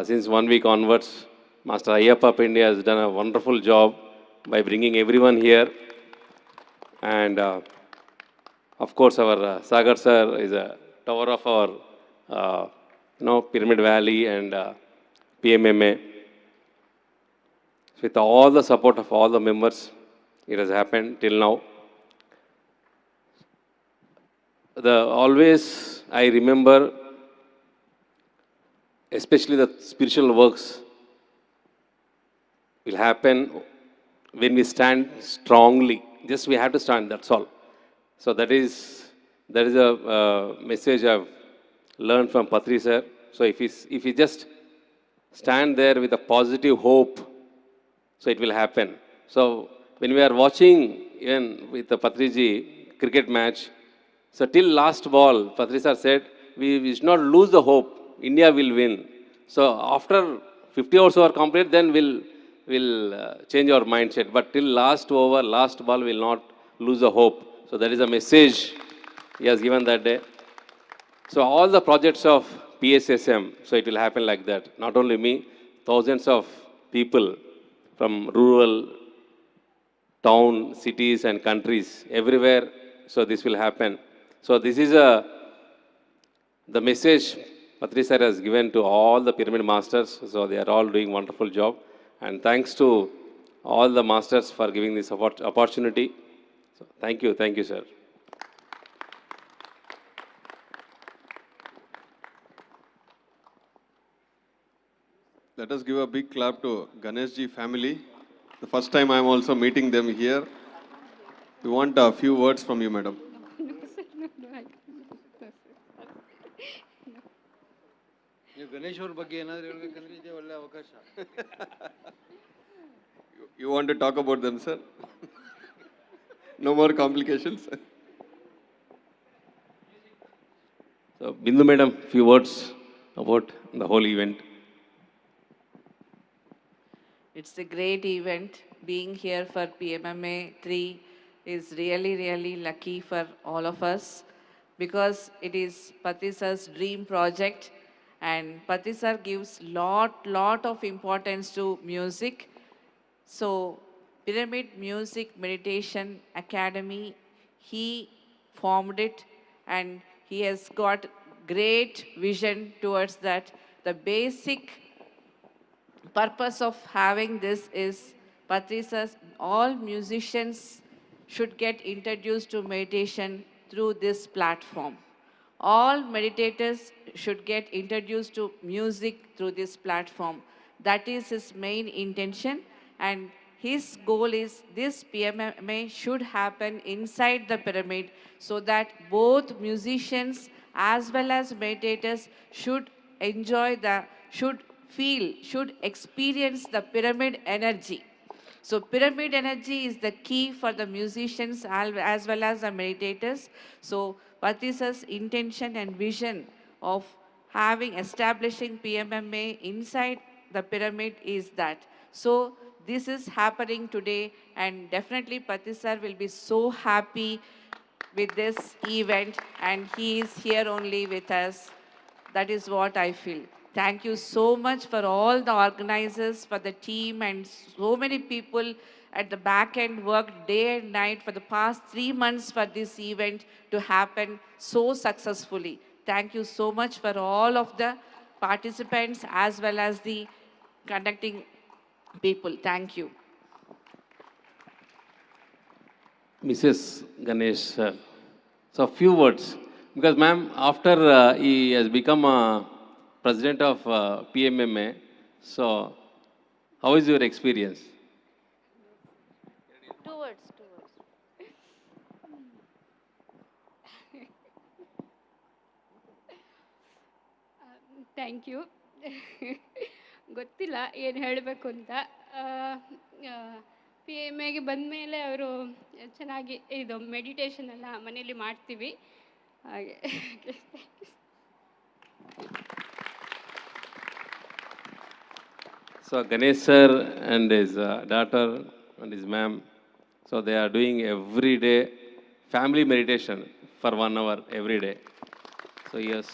since 1 week onwards, Master Ayyappa of India has done a wonderful job by bringing everyone here. And of course, our Sagar sir is a tower of our Pyramid Valley and PMMA. With all the support of all the members, it has happened till now. Always I remember, especially the spiritual works will happen when we stand strongly. Just we have to stand, that's all. So that is a message I've learned from Patriji sir. So if we just stand there with a positive hope, so it will happen. So when we are watching even with the Patriji cricket match, so till last ball, Patriji sir said, we should not lose the hope. India will win. So after 50 overs are complete, then we'll change our mindset. But till last over, last ball, will not lose the hope. So that is a message he has given that day. So all the projects of PSSM, so it will happen like that. Not only me, thousands of people from rural, town, cities and countries, everywhere. So this will happen. So this is the message Patriji sir has given to all the pyramid masters. So they are all doing wonderful job. And thanks to all the masters for giving this opportunity. So thank you, sir. Let us give a big clap to Ganesh ji family. The first time I am also meeting them here. We want a few words from you, madam. You want to talk about them, sir? No more complications. So Bindu madam, few words about the whole event. It's a great event. Being here for PMMA 3 is really, really lucky for all of us because it is Patriji sir's dream project, and Patriji sir gives lot of importance to music. So Pyramid Music Meditation Academy, he formed it and he has got great vision towards that. The basic purpose of having this is Patriji sir's all musicians should get introduced to meditation through this platform. All meditators should get introduced to music through this platform. That is his main intention, and his goal is this PMMA should happen inside the pyramid so that both musicians as well as meditators should enjoy should experience the pyramid energy. So pyramid energy is the key for the musicians as well as the meditators. So Patriji sir's intention and vision of establishing PMMA inside the pyramid is that. So this is happening today, and definitely Patriji sir will be so happy with this event, and he is here only with us. That is what I feel. Thank you so much for all the organizers, for the team, and so many people at the back end worked day and night for the past 3 months for this event to happen so successfully. Thank you so much for all of the participants as well as the conducting people. Thank you. Mrs. Ganesh, sir. So, a few words. Because, ma'am, after he has become president of PMMA, so how is your experience? Two words. Thank you. ಗೊತ್ತಿಲ್ಲ ಏನು ಹೇಳಬೇಕು ಅಂತ. P M ಎಗೆ ಬಂದ ಮೇಲೆ ಅವರು ಚೆನ್ನಾಗಿ ಇದು ಮೆಡಿಟೇಷನ್ ಎಲ್ಲ ಮನೇಲಿ ಮಾಡ್ತೀವಿ ಹಾಗೆ. So Ganesh sir and his daughter and his ma'am, so they are doing every day family meditation for 1 hour every day. So yes,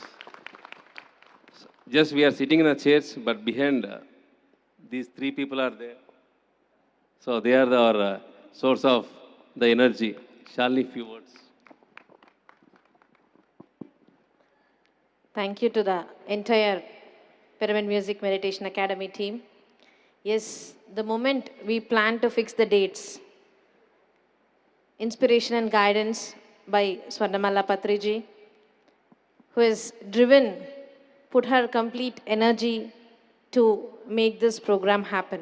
just we are sitting in the chairs, but behind these 3 people are there. So they are our source of the energy. Shalini, few words. Thank you to the entire Pyramid Music Meditation Academy team. Yes, the moment we plan to fix the dates, inspiration and guidance by Swarnamala Patriji, who has put her complete energy to make this program happen.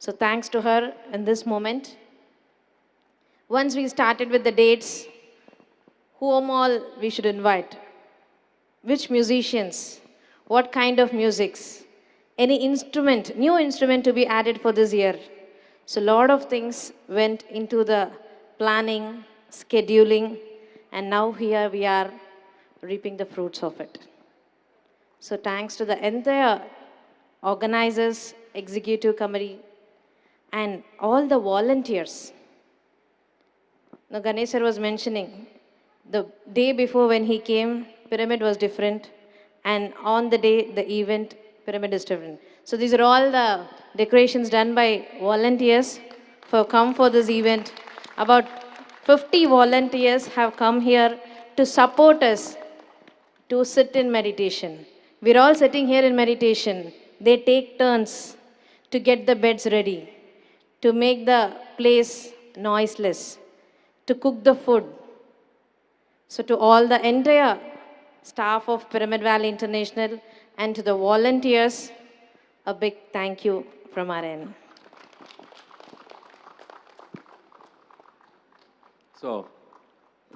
So thanks to her in this moment. Once we started with the dates, whom all we should invite, which musicians, what kind of musics, any instrument, new instrument to be added for this year. So a lot of things went into the planning, scheduling, and now here we are reaping the fruits of it. So thanks to the entire organizers, executive committee, and all the volunteers. Now Ganesh sir was mentioning, the day before when he came, pyramid was different, and on the day, the event, pyramid is different. So these are all the decorations done by volunteers for come for this event. About 50 volunteers have come here to support us to sit in meditation. We're all sitting here in meditation. They take turns to get the beds ready, to make the place noiseless, to cook the food. So to all the entire staff of Pyramid Valley International and to the volunteers, a big thank you from our end. So,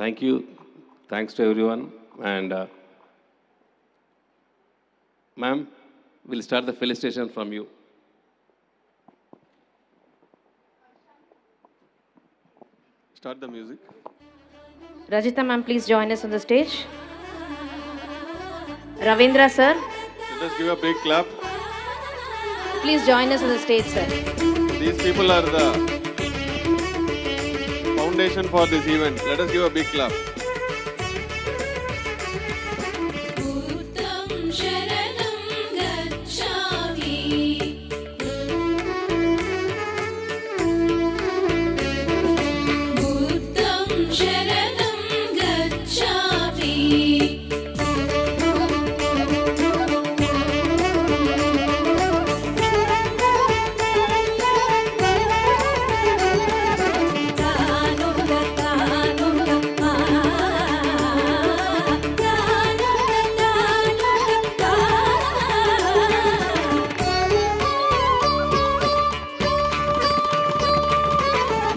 thank you. Thanks to everyone. And ma'am, we'll start the felicitation from you. Start the music. Rajita ma'am, please join us on the stage. Ravindra sir, Let us give a big clap. please join us on the stage, sir. These people are the foundation for this event. Let us give a big clap.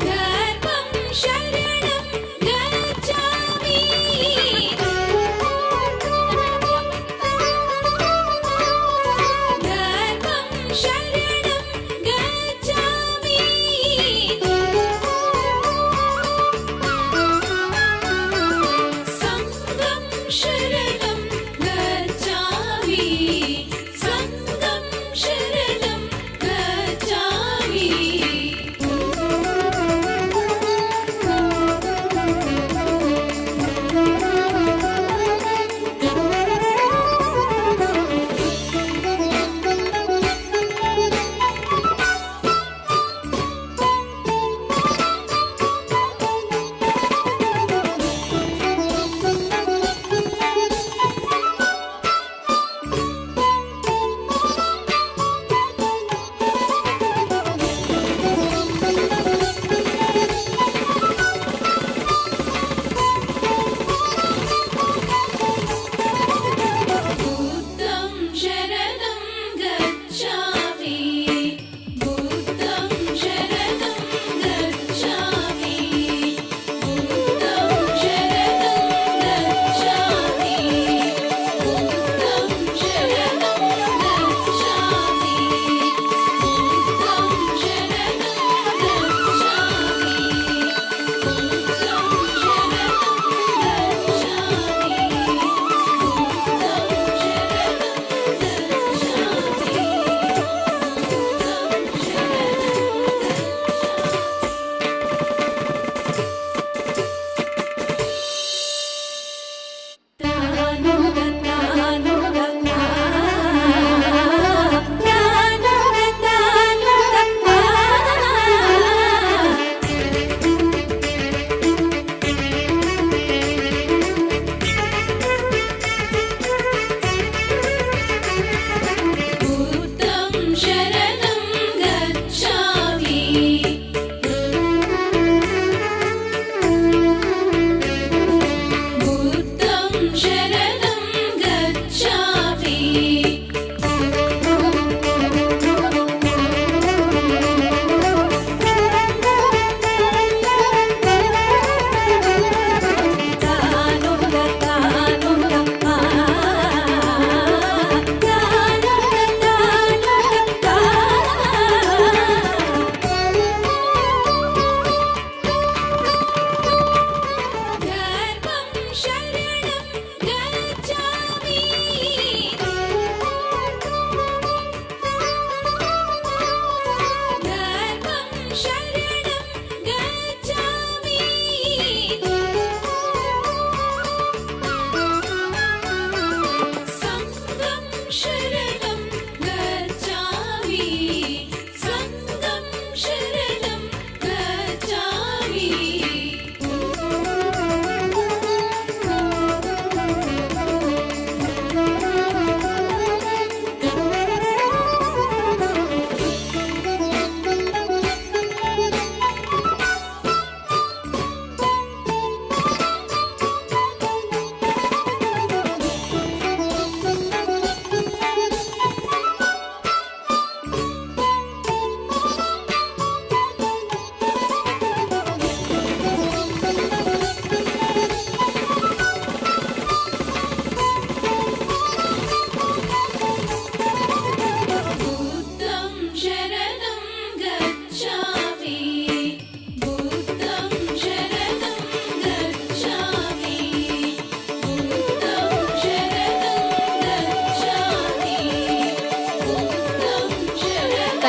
Garbam sharanam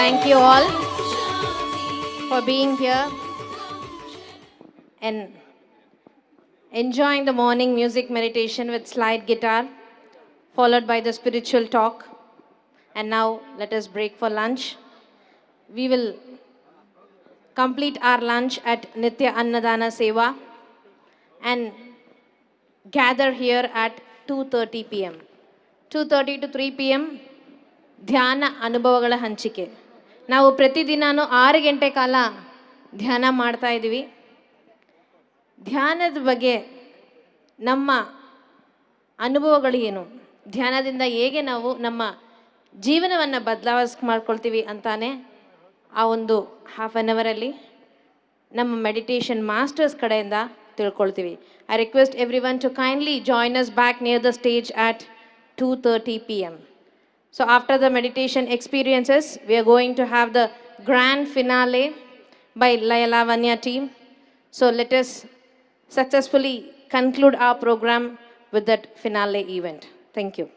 thank you all for being here and enjoying the morning music meditation with slide guitar, followed by the spiritual talk. And now let us break for lunch. We will complete our lunch at Nitya Annadana Seva and gather here at 2:30 p.m. 2:30 to 3 p.m. ಧ್ಯಾನ ಅನುಭವಗಳ ಹಂಚಿಕೆ. ನಾವು ಪ್ರತಿದಿನಾನು 6 ಗಂಟೆ ಕಾಲ ಧ್ಯಾನ ಮಾಡ್ತಾ ಇದ್ದೀವಿ. ಧ್ಯಾನದ ಬಗ್ಗೆ ನಮ್ಮ ಅನುಭವಗಳು ಏನು, ಧ್ಯಾನದಿಂದ ಹೇಗೆ ನಾವು ನಮ್ಮ ಜೀವನವನ್ನು ಮಾಡ್ಕೊಳ್ತೀವಿ ಅಂತಾನೆ ಆ ಒಂದು ಹಾಫ್ ಆನ್ ಅವರಲ್ಲಿ ನಮ್ಮ ಮೆಡಿಟೇಷನ್ ಮಾಸ್ಟರ್ಸ್ ಕಡೆಯಿಂದ ತಿಳ್ಕೊಳ್ತೀವಿ. I request everyone to kindly join us back near the stage at 2:30 p.m. So after the meditation experiences, we are going to have the grand finale by Layla Vanya team. So let us successfully conclude our program with that finale event. Thank you.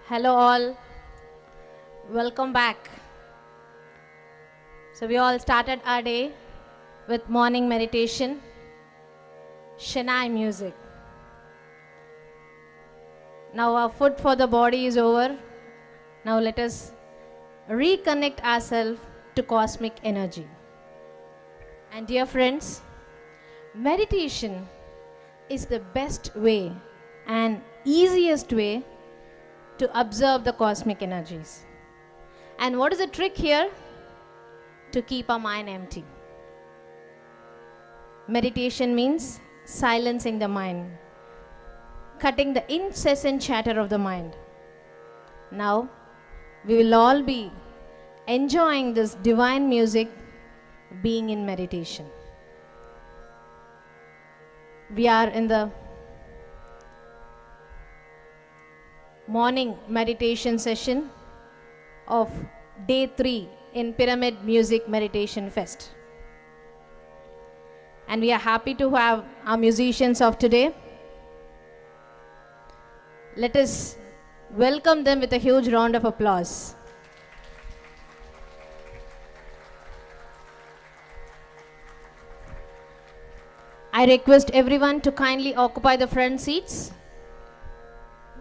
Hello all, welcome back. So we all started our day with morning meditation, Shanai music. Now our food for the body is over. Now let us reconnect ourselves to cosmic energy. And dear friends, meditation is the best way and easiest way to observe the cosmic energies. And what is the trick here? To keep our mind empty. Meditation means silencing the mind, cutting the incessant chatter of the mind. Now, we will all be enjoying this divine music being in meditation. We are in the morning meditation session of day 3 in Pyramid Music Meditation Fest. And we are happy to have our musicians of today. Let us welcome them with a huge round of applause. I request everyone to kindly occupy the front seats.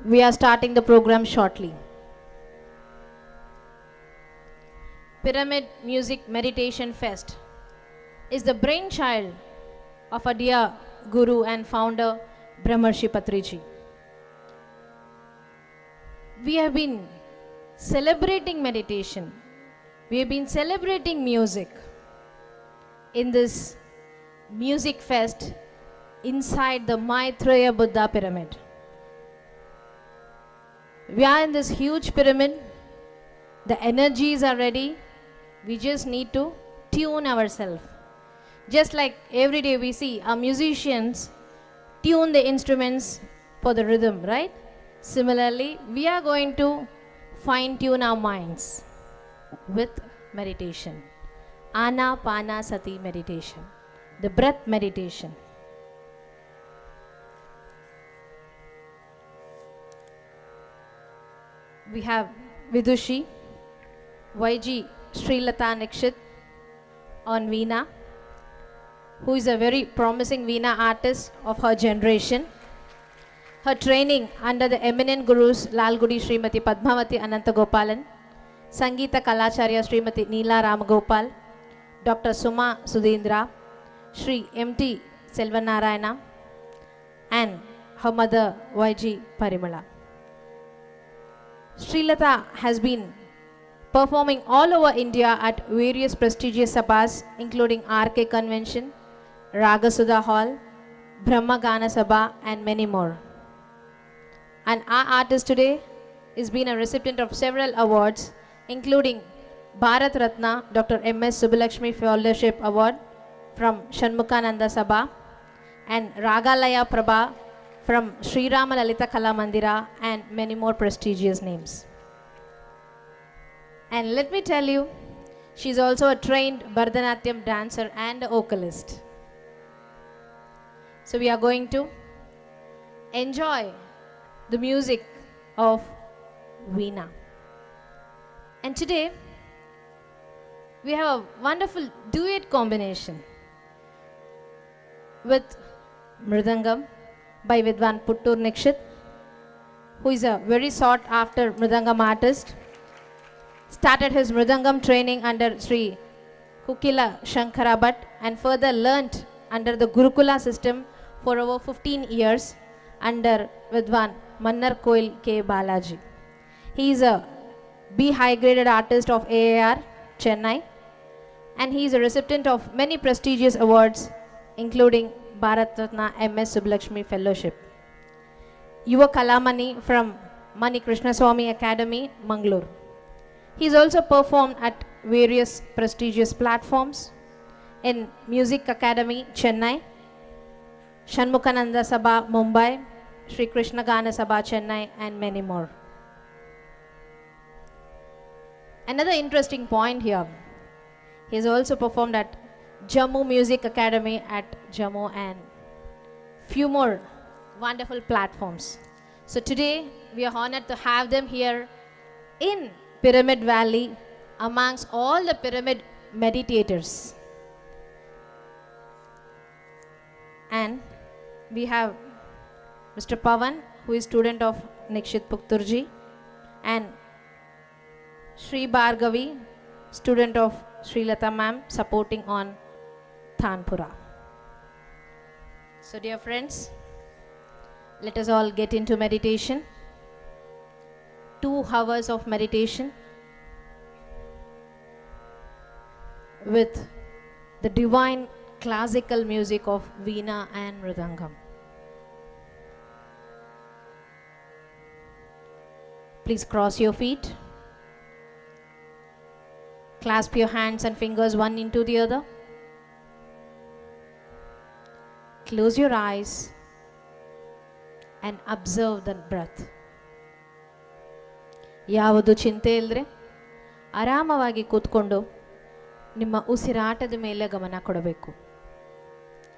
We are starting the program shortly. Pyramid Music Meditation Fest is the brainchild of our dear Guru and founder, Brahmarshi Patriji. We have been celebrating meditation. We have been celebrating music in this music fest inside the Maitreya Buddha pyramid. We are in this huge pyramid. The energies are ready. We just need to tune ourselves. Just like every day we see our musicians tune the instruments for the rhythm, right? Similarly, we are going to fine tune our minds with meditation. Anapanasati meditation, the breath meditation. We have Vidushi, YG Srilata Nikshit on Veena, who is a very promising Veena artist of her generation. Her training under the eminent gurus Lalgudi Srimati Padmavati Ananta Gopalan, Sangeeta Kalacharya Srimati Neela Ramagopal, Dr. Suma Sudhindra, Sri M.T. Selvanarayana, and her mother YG Parimala. Srilata has been performing all over India at various prestigious sabhas including RK Convention, Ragasudha Hall, Brahma Gana Sabha, and many more. And our artist today is being a recipient of several awards including Bharat Ratna Dr. M.S. Subbalakshmi Fellowship Award from Shanmukhananda Sabha and Ragalaya Prabha from Sri Rama Lalita Kala Mandira and many more prestigious names. And let me tell you, she is also a trained Bharatanatyam dancer and a vocalist. So we are going to enjoy the music of Veena. And today we have a wonderful duet combination with Mridangam by Vidwan Puttur Nikshit, who is a very sought after Mridangam artist. Started his Mridangam training under Sri Kukila Shankara Bhatt and further learnt under the Gurukula system for over 15 years under Vidwan Mannar Koil K. Balaji. He is a B high graded artist of AAR, Chennai, and he is a recipient of many prestigious awards including Bharat Ratna M.S. Subbalakshmi Fellowship. Yuva Kalamani from Mani Krishnaswamy Academy, Mangalore. He has also performed at various prestigious platforms in Music Academy, Chennai, Shanmukhananda Sabha, Mumbai, Sri Krishna Gana Sabha, Chennai, and many more. Another interesting point here, he has also performed at Jammu Music Academy at Jammu and few more wonderful platforms. So today we are honored to have them here in Pyramid Valley amongst all the pyramid meditators. And we have Mr. Pavan, who is student of Nikshit Pukturji, and Sri Bhargavi, student of Sri Lata ma'am, supporting on Thanpura. So dear friends, let us all get into meditation. 2 hours of meditation with the divine classical music of Veena and Mridangam. Please cross your feet. Clasp your hands and fingers one into the other. Close your eyes and observe the breath. ಯಾವುದು ಚಿಂತೆ ಇಲ್ಲದ್ರೆ ಆರಾಮವಾಗಿ ಕೂತ್ಕೊಂಡು ನಿಮ್ಮ ಉಸಿರಾಟದ ಮೇಲೆ ಗಮನ ಕೊಡಬೇಕು.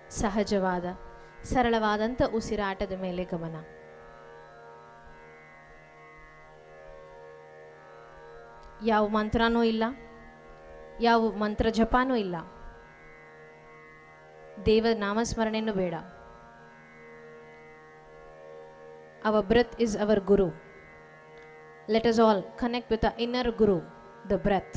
ಸಹಜವಾದ ಸರಳವಾದಂಥ ಉಸಿರಾಟದ ಮೇಲೆ ಗಮನ. ಯಾವ ಮಂತ್ರನೂ ಇಲ್ಲ, ಯಾವ ಮಂತ್ರ ಜಪಾನೂ ಇಲ್ಲ, ದೇವ ನಾಮಸ್ಮರಣೆನೂ ಬೇಡ. Our breath is our guru. Let us all connect with the inner guru, the breath.